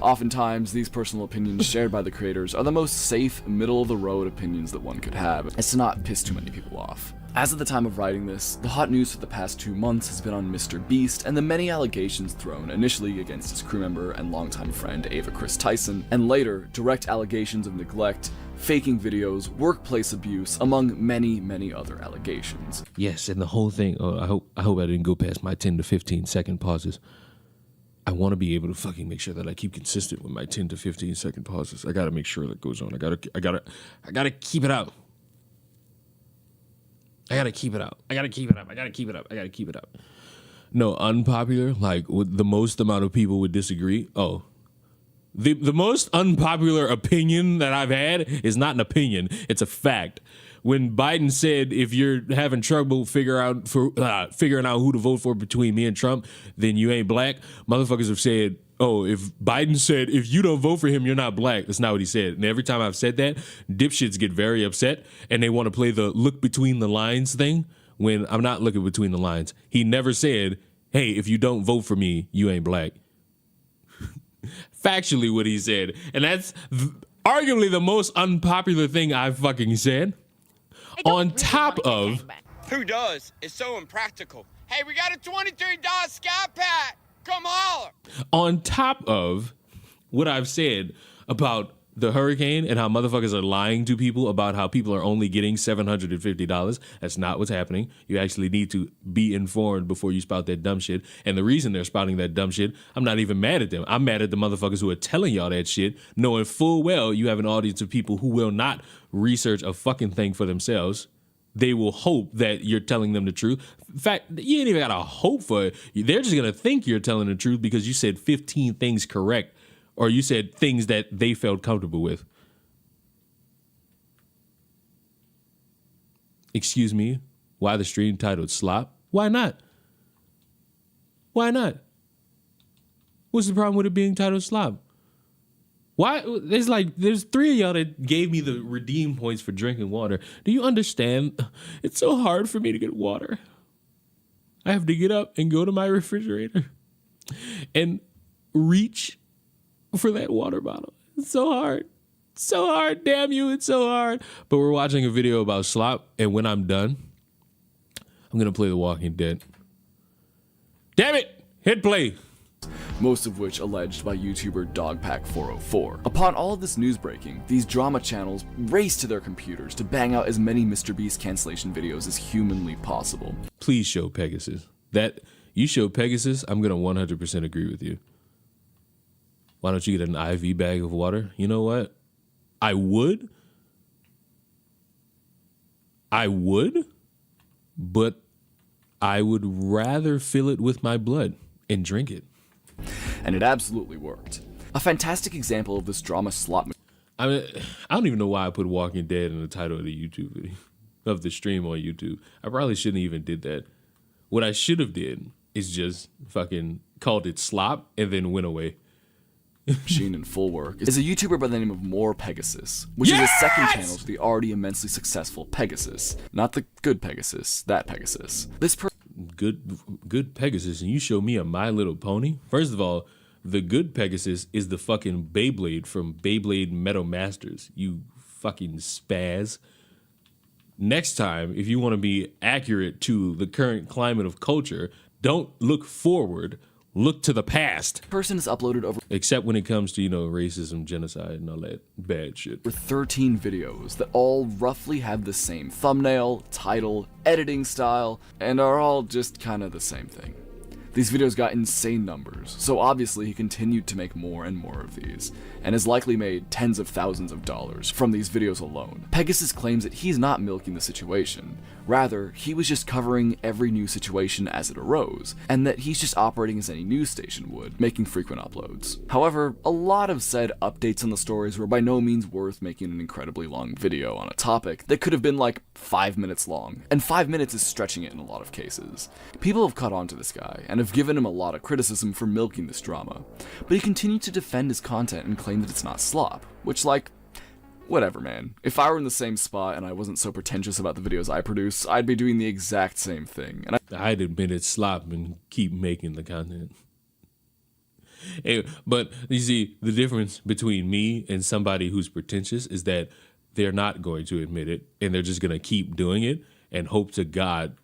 Oftentimes, these personal opinions shared by the creators are the most safe, middle-of-the-road opinions that one could have, as to not piss too many people off. As of the time of writing this, the hot news for the past 2 months has been on Mr. Beast and the many allegations thrown initially against his crew member and longtime friend Ava Chris Tyson, and later, direct allegations of neglect, faking videos, workplace abuse, among many, many other allegations. Yes, and the whole thing, I hope I didn't go past my 10 to 15 second pauses. I want to be able to fucking make sure that I keep consistent with my 10 to 15 second pauses. I got to make sure that goes on. I got to keep it out. I got to keep it out. I got to keep it up. I got to keep it up. I got to keep it up. No, unpopular, like with the most amount of people would disagree. Oh, the most unpopular opinion that I've had is not an opinion. It's a fact. When Biden said, if you're having trouble figuring out who to vote for between me and Trump, then you ain't black, motherfuckers have said, oh, if Biden said, if you don't vote for him, you're not black. That's not what he said. And every time I've said that, dipshits get very upset and they want to play the look between the lines thing when I'm not looking between the lines. He never said, hey, if you don't vote for me, you ain't black. Factually what he said. And that's arguably the most unpopular thing I've fucking said. On top of... Who does? It's so impractical. Hey, we got a $23 Sky Pack. Come holler. On top of what I've said about the hurricane and how motherfuckers are lying to people about how people are only getting $750. That's not what's happening. You actually need to be informed before you spout that dumb shit. And the reason they're spouting that dumb shit, I'm not even mad at them. I'm mad at the motherfuckers who are telling y'all that shit, knowing full well you have an audience of people who will not research a fucking thing for themselves. They will hope that you're telling them the truth. In fact, you ain't even got to hope for it. They're just going to think you're telling the truth because you said 15 things correct, or you said things that they felt comfortable with. Excuse me, why the stream titled Slop? Why not? Why not? What's the problem with it being titled Slop? Why? There's 3 of y'all that gave me the redeem points for drinking water. Do you understand? It's so hard for me to get water. I have to get up and go to my refrigerator and reach for that water bottle. It's so hard. So hard, damn you, it's so hard. But we're watching a video about Slop, and when I'm done, I'm gonna play The Walking Dead. Damn it! Hit play. Most of which alleged by YouTuber Dogpack404. Upon all of this news breaking, these drama channels race to their computers to bang out as many MrBeast cancellation videos as humanly possible. Please show Pegasus. That you show Pegasus, I'm gonna 100% agree with you. Why don't you get an IV bag of water? You know what? I would, but I would rather fill it with my blood and drink it. And it absolutely worked. A fantastic example of this drama slop. I mean, I don't even know why I put Walking Dead in the title of the YouTube video, of the stream on YouTube. I probably shouldn't even did that. What I should have did is just fucking called it Slop and then went away. Machine in full work is a YouTuber by the name of More Pegasus, which is a second channel to the already immensely successful Pegasus. Not the good Pegasus, that Pegasus. Good Pegasus, and you show me a My Little Pony? First of all, the good Pegasus is the fucking Beyblade from Beyblade Metal Masters, you fucking spaz. Next time, if you want to be accurate to the current climate of culture, don't look forward, look to the past. Person has uploaded over Except when it comes to, you know, racism, genocide, and all that bad shit. 13 videos that all roughly have the same thumbnail, title, editing style, and are all just kind of the same thing. These videos got insane numbers, so obviously he continued to make more and more of these, and has likely made tens of thousands of dollars from these videos alone. Pegasus claims that he's not milking the situation, rather, he was just covering every new situation as it arose, and that he's just operating as any news station would, making frequent uploads. However, a lot of said updates on the stories were by no means worth making an incredibly long video on a topic that could have been like 5 minutes long, and 5 minutes is stretching it in a lot of cases. People have caught on to this guy, and have given him a lot of criticism for milking this drama, but he continued to defend his content and claim that it's not slop, which, like, whatever, man. If I were in the same spot and I wasn't so pretentious about the videos I produce, I'd be doing the exact same thing. And I'd admit it's slop and keep making the content. Anyway, but you see, the difference between me and somebody who's pretentious is that they're not going to admit it, and they're just going to keep doing it and hope to God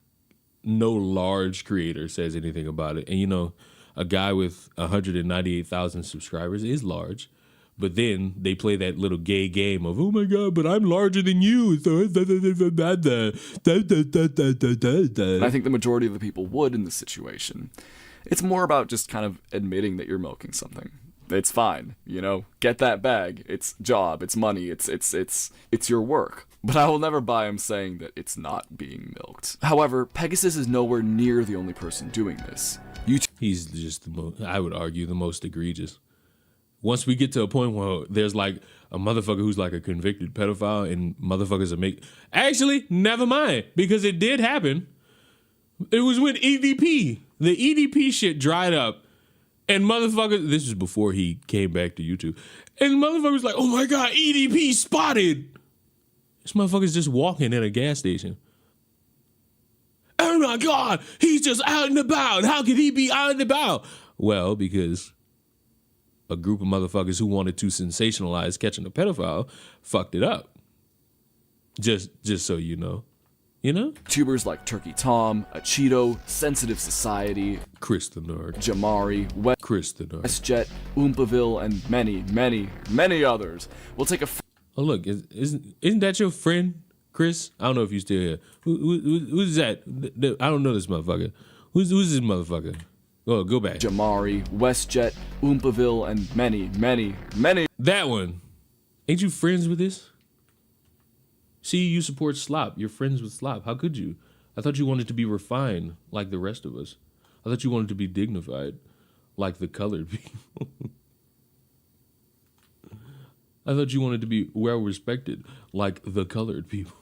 no large creator says anything about it. And you know, a guy with 198,000 subscribers is large, but then they play that little gay game of, oh my God, but I'm larger than you. So I think the majority of the people would in this situation. It's more about just kind of admitting that you're milking something. It's fine, you know, get that bag. It's job, it's money, it's your work. But I will never buy him saying that it's not being milked. However, Pegasus is nowhere near the only person doing this. He's just, I would argue, the most egregious. Once we get to a point where there's like a motherfucker who's like a convicted pedophile and motherfuckers are actually, never mind, because it did happen. It was when EDP. The EDP shit dried up, and motherfuckers, this was before he came back to YouTube, and motherfuckers like, oh my God, EDP spotted. This motherfucker's just walking at a gas station. Oh my God, he's just out and about. How could he be out and about? Well, because a group of motherfuckers who wanted to sensationalize catching a pedophile fucked it up. Just so you know. You know? YouTubers like Turkey Tom, Cheeto, Sensitive Society, Chris the Nerd, Jamari, Chris the Nerd, WestJet, Oompaville, and many, many, many others will take a oh look, isn't that your friend, Chris? I don't know if you still here. Who's that? I don't know this motherfucker. Who's this motherfucker? Oh, go back. Jamari, WestJet, Oompaville, and many, many, many. That one. Ain't you friends with this? See, you support Slop. You're friends with Slop. How could you? I thought you wanted to be refined like the rest of us. I thought you wanted to be dignified like the colored people. I thought you wanted to be well respected like the colored people.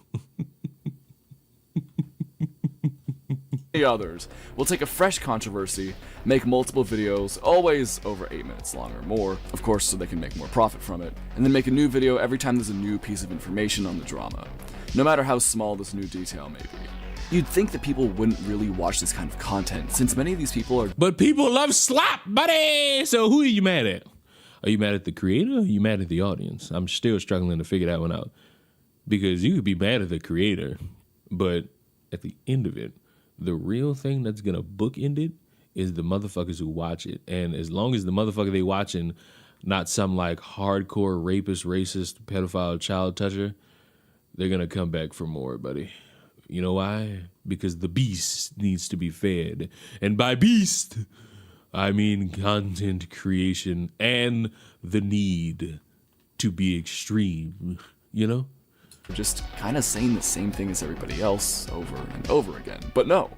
Others will take a fresh controversy, make multiple videos, always over 8 minutes long or more, of course so they can make more profit from it, and then make a new video every time there's a new piece of information on the drama, no matter how small this new detail may be. You'd think that people wouldn't really watch this kind of content, since many of these people are— But people love Slop, buddy! So who are you mad at? Are you mad at the creator or are you mad at the audience? I'm still struggling to figure that one out. Because you could be mad at the creator, but at the end of it, the real thing that's gonna bookend it is the motherfuckers who watch it. And as long as the motherfucker they watching not some like hardcore rapist, racist, pedophile, child toucher, they're gonna come back for more, buddy. You know why? Because the beast needs to be fed. And by beast, I mean content creation and the need to be extreme, you know? Just kind of saying the same thing as everybody else over and over again. But no,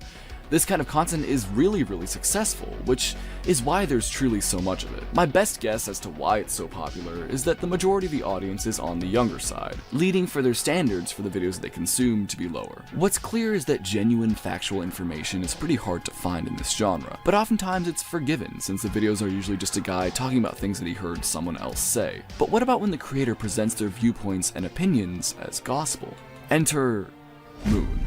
this kind of content is really, really successful, which is why there's truly so much of it. My best guess as to why it's so popular is that the majority of the audience is on the younger side, leading for their standards for the videos they consume to be lower. What's clear is that genuine factual information is pretty hard to find in this genre, but oftentimes it's forgiven since the videos are usually just a guy talking about things that he heard someone else say. But what about when the creator presents their viewpoints and opinions as gospel? Enter Moon.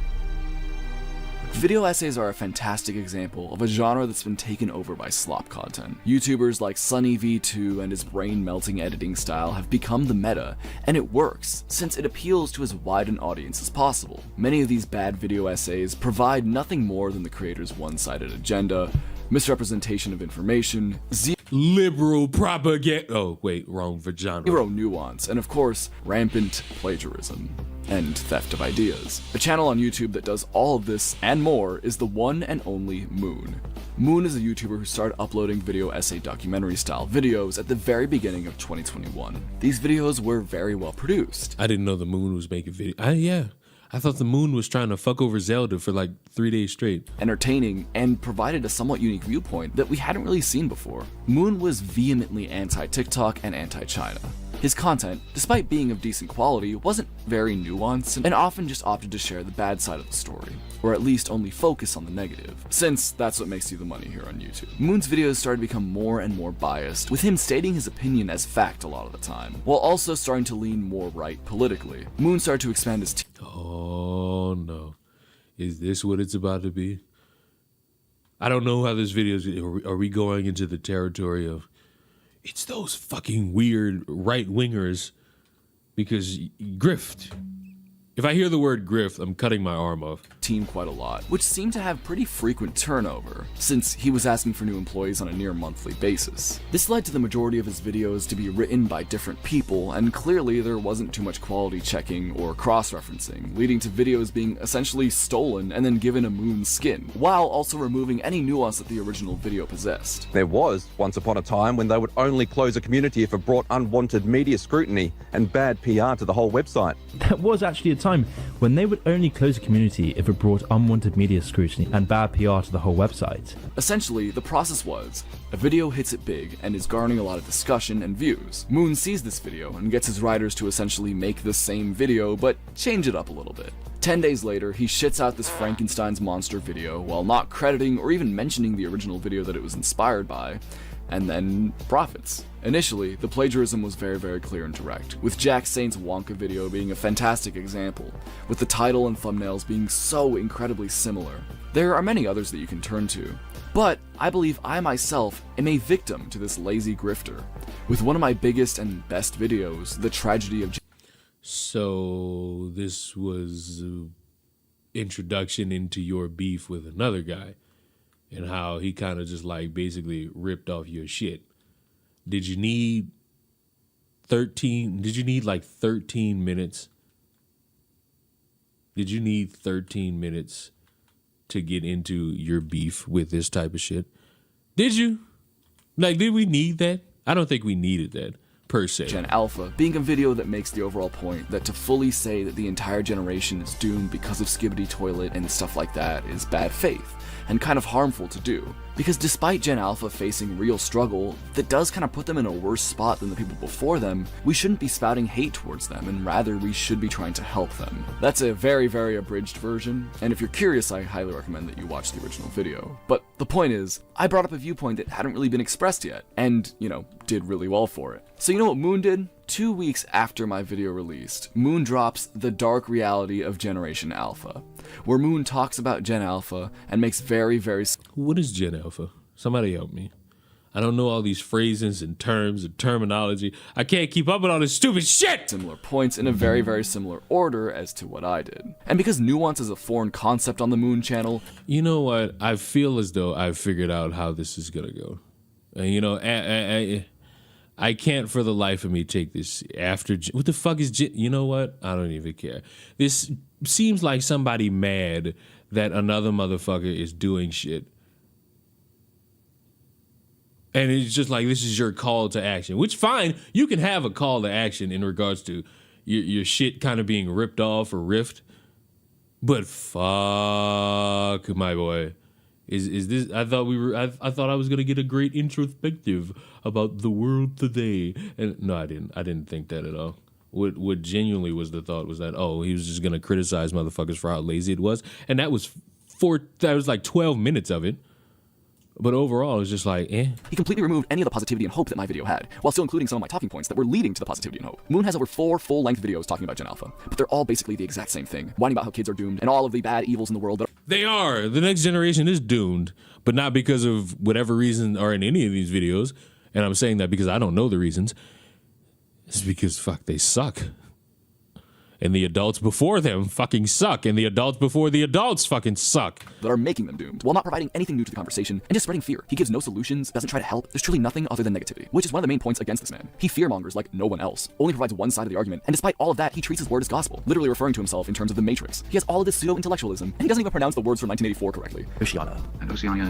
Video essays are a fantastic example of a genre that's been taken over by slop content. YouTubers like SunnyV2 and his brain-melting editing style have become the meta, and it works, since it appeals to as wide an audience as possible. Many of these bad video essays provide nothing more than the creator's one-sided agenda, misrepresentation of information, Liberal propaganda. Oh, wait, wrong genre. zero nuance, and of course, rampant plagiarism and theft of ideas. A channel on YouTube that does all of this and more is the one and only Moon. Moon is a YouTuber who started uploading video essay documentary style videos at the very beginning of 2021. These videos were very well produced. I didn't know the Moon was making videos. Yeah. I thought the Moon was trying to fuck over Zelda for like 3 days straight. Entertaining, and provided a somewhat unique viewpoint that we hadn't really seen before. Moon was vehemently anti-TikTok and anti-China. His content, despite being of decent quality, wasn't very nuanced and often just opted to share the bad side of the story, or at least only focus on the negative, since that's what makes you the money here on YouTube. Moon's videos started to become more and more biased, with him stating his opinion as fact a lot of the time, while also starting to lean more right politically. Moon started to expand his Oh no. Is this what it's about to be? I don't know how this video is. Are we going into the territory of it's those fucking weird right-wingers because grift. If I hear the word grift, I'm cutting my arm off. Team quite a lot, which seemed to have pretty frequent turnover, since he was asking for new employees on a near monthly basis. This led to the majority of his videos to be written by different people, and clearly there wasn't too much quality checking or cross-referencing, leading to videos being essentially stolen and then given a Moon skin, while also removing any nuance that the original video possessed. There was, once upon a time, when they would only close a community if it brought unwanted media scrutiny and bad PR to the whole website. There was actually a time when they would only close a community if it brought unwanted media scrutiny and bad PR to the whole website. Essentially, the process was, a video hits it big and is garnering a lot of discussion and views. Moon sees this video and gets his writers to essentially make the same video, but change it up a little bit. 10 days later, he shits out this Frankenstein's monster video while not crediting or even mentioning the original video that it was inspired by, and then profits. Initially, the plagiarism was very clear and direct, with Jack Saint's Wonka video being a fantastic example, with the title and thumbnails being so incredibly similar. There are many others that you can turn to, but I believe I myself am a victim to this lazy grifter, with one of my biggest and best videos, The Tragedy of So this was introduction into your beef with another guy and how he kind of just like basically ripped off your shit. Did you need like 13 minutes? Did you need 13 minutes to get into your beef with this type of shit? Did you? Like, did we need that? I don't think we needed that, per se. Gen Alpha, being a video that makes the overall point that to fully say that the entire generation is doomed because of Skibbity Toilet and stuff like that is bad faith, and kind of harmful to do. Because despite Gen Alpha facing real struggle that does kind of put them in a worse spot than the people before them, we shouldn't be spouting hate towards them, and rather we should be trying to help them. That's a very abridged version, and if you're curious, I highly recommend that you watch the original video. But the point is, I brought up a viewpoint that hadn't really been expressed yet, and, did really well for it. So you know what Moon did? 2 weeks after my video released, Moon drops The Dark Reality of Generation Alpha, where Moon talks about Gen Alpha and makes very What is Gen Alpha? Somebody help me. I don't know all these phrases and terms and terminology. I can't keep up with all this stupid shit! Similar points in a very similar order as to what I did. And because nuance is a foreign concept on the Moon channel... You know what? I feel as though I've figured out how this is gonna go. And I can't for the life of me take this after... What the fuck is... You know what? I don't even care. This seems like somebody mad that another motherfucker is doing shit. And it's just like, this is your call to action. Which, fine, you can have a call to action in regards to your shit kind of being ripped off or riffed. But fuck, my boy. Is this? I thought I was gonna get a great introspective about the world today, and no, I didn't. I didn't think that at all. What genuinely was the thought was that, oh, he was just gonna criticize motherfuckers for how lazy it was, and that was like 12 minutes of it. But overall, it's just like, eh. He completely removed any of the positivity and hope that my video had, while still including some of my talking points that were leading to the positivity and hope. Moon has over 4 full-length videos talking about Gen Alpha, but they're all basically the exact same thing, whining about how kids are doomed and all of the bad evils in the world that are They are. The next generation is doomed, but not because of whatever reason or in any of these videos. And I'm saying that because I don't know the reasons. It's because, fuck, they suck. And the adults before them fucking suck. And the adults before the adults fucking suck. That are making them doomed, while not providing anything new to the conversation and just spreading fear. He gives no solutions, doesn't try to help. There's truly nothing other than negativity, which is one of the main points against this man. He fearmongers like no one else, only provides one side of the argument, and despite all of that, he treats his word as gospel, literally referring to himself in terms of the Matrix. He has all of this pseudo-intellectualism, and he doesn't even pronounce the words from 1984 correctly. Oceania. Oceania.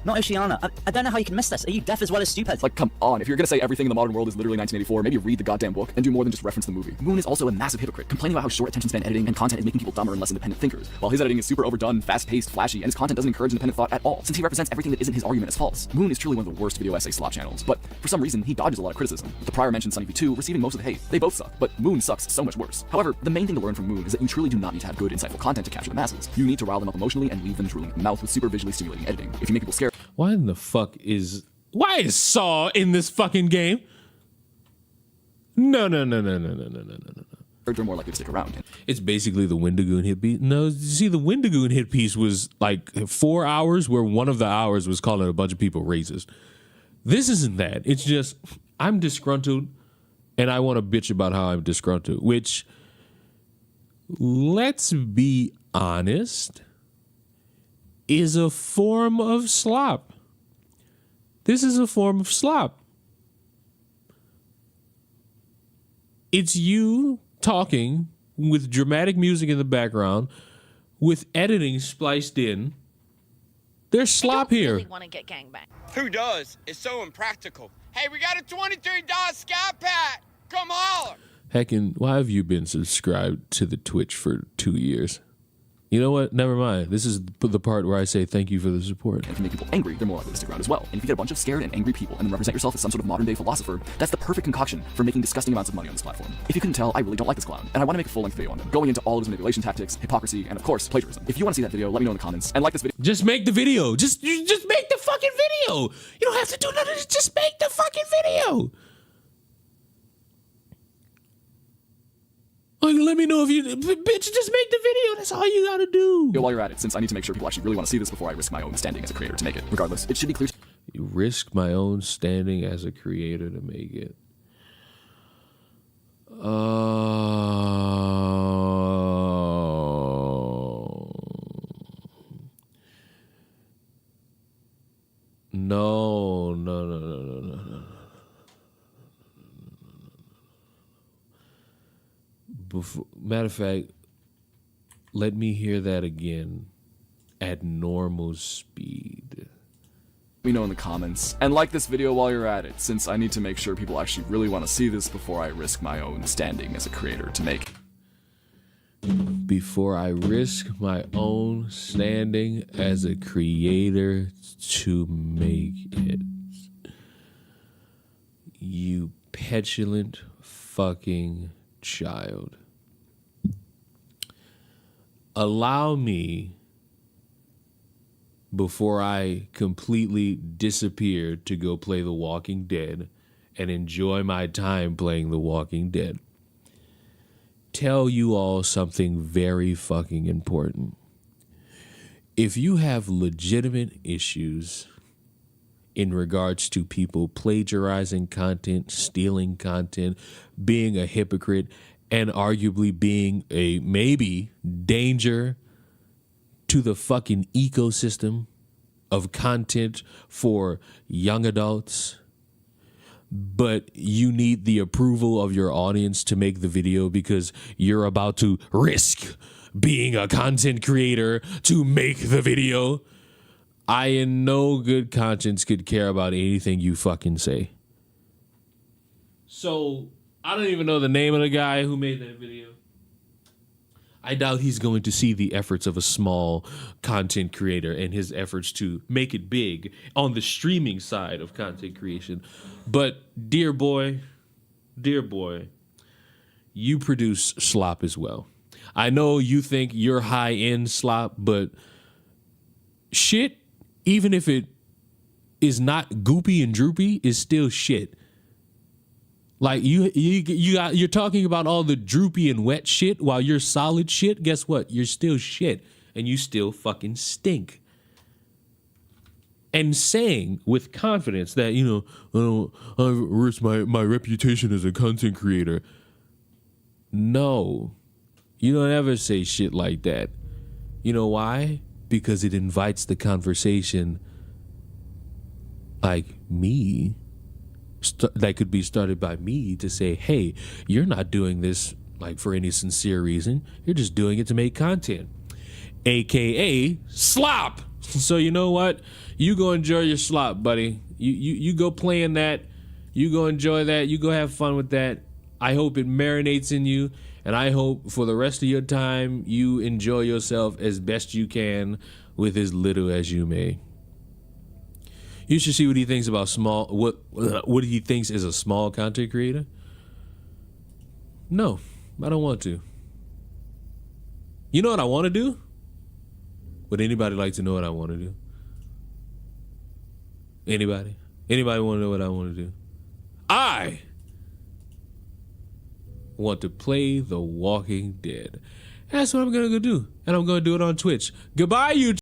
Not Oceania. I don't know how you can miss this. Are you deaf as well as stupid? Like, come on, if you're gonna say everything in the modern world is literally 1984, maybe read the goddamn book and do more than just reference the movie. Moon is also a massive hypocrite, complaining about how short attention span editing and content is making people dumber and less independent thinkers, while his editing is super overdone, fast-paced, flashy, and his content doesn't encourage independent thought at all, since he represents everything that isn't his argument as false. Moon is truly one of the worst video essay slop channels, but for some reason, he dodges a lot of criticism, with the prior mentioned Sunny V2 receiving most of the hate. They both suck, but Moon sucks so much worse. However, the main thing to learn from Moon is that you truly do not need to have good, insightful content to capture the masses. You need to rile them up emotionally and leave them drooling at the mouth with super visually stimulating editing. If you make people scared... Why is Saw in this fucking game? No. they're more likely to stick around. It's basically the Wendigoon hit piece. No, you see, the Wendigoon hit piece was like 4 hours, where one of the hours was calling a bunch of people racist. This isn't that. It's just, I'm disgruntled, and I want to bitch about how I'm disgruntled, which, let's be honest, is a form of slop. This is a form of slop. It's you talking with dramatic music in the background, with editing spliced in. There's slop here. I really want to get gangbanged. Who does? It's so impractical. Hey, we got a $23 Sky Pack. Come holler. Heckin', why have you been subscribed to the Twitch for 2 years? You know what? Never mind. This is the part where I say thank you for the support. And if you make people angry, they're more likely to stick around as well. And if you get a bunch of scared and angry people and then represent yourself as some sort of modern-day philosopher, that's the perfect concoction for making disgusting amounts of money on this platform. If you couldn't tell, I really don't like this clown, and I want to make a full-length video on him, going into all of his manipulation tactics, hypocrisy, and of course, plagiarism. If you want to see that video, let me know in the comments, and like this video. Just make the video. Just make the fucking video. You don't have to do nothing. Just make the fucking video. Like, let me know if you, bitch, just make the video. That's all you gotta do. While you're at it, since I need to make sure people actually really want to see this before I risk my own standing as a creator to make it. Regardless, it should be clear. You risk my own standing as a creator to make it. No. Matter of fact, let me hear that again at normal speed. Let me know in the comments, and like this video while you're at it, since I need to make sure people actually really want to see this before I risk my own standing as a creator to make it. Before I risk my own standing as a creator to make it. You petulant fucking child. Allow me, before I completely disappear, to go play The Walking Dead and enjoy my time playing The Walking Dead, tell you all something very fucking important. If you have legitimate issues in regards to people plagiarizing content, stealing content, being a hypocrite, and arguably being a maybe danger to the fucking ecosystem of content for young adults, but you need the approval of your audience to make the video because you're about to risk being a content creator to make the video, I in no good conscience could care about anything you fucking say. So, I don't even know the name of the guy who made that video. I doubt he's going to see the efforts of a small content creator and his efforts to make it big on the streaming side of content creation. But dear boy, you produce slop as well. I know you think you're high-end slop, but shit, even if it is not goopy and droopy, is still shit. Like you're talking about all the droopy and wet shit while you're solid shit. Guess what? You're still shit, and you still fucking stink. And saying with confidence that, you know, I risk my reputation as a content creator. No, you don't ever say shit like that. You know why? Because it invites the conversation like me. That could be started by me to say, hey, you're not doing this like for any sincere reason. You're just doing it to make content, aka slop. So you know what? You go enjoy your slop, buddy. You go play in that. You go enjoy that. You go have fun with that. I hope it marinates in you, and I hope for the rest of your time you enjoy yourself as best you can with as little as you may. You should see what he thinks about what he thinks is a small content creator. No, I don't want to. You know what I want to do? Would anybody like to know what I want to do? Anybody? Anybody want to know what I want to do? I want to play The Walking Dead. That's what I'm going to go do. And I'm going to do it on Twitch. Goodbye, YouTube.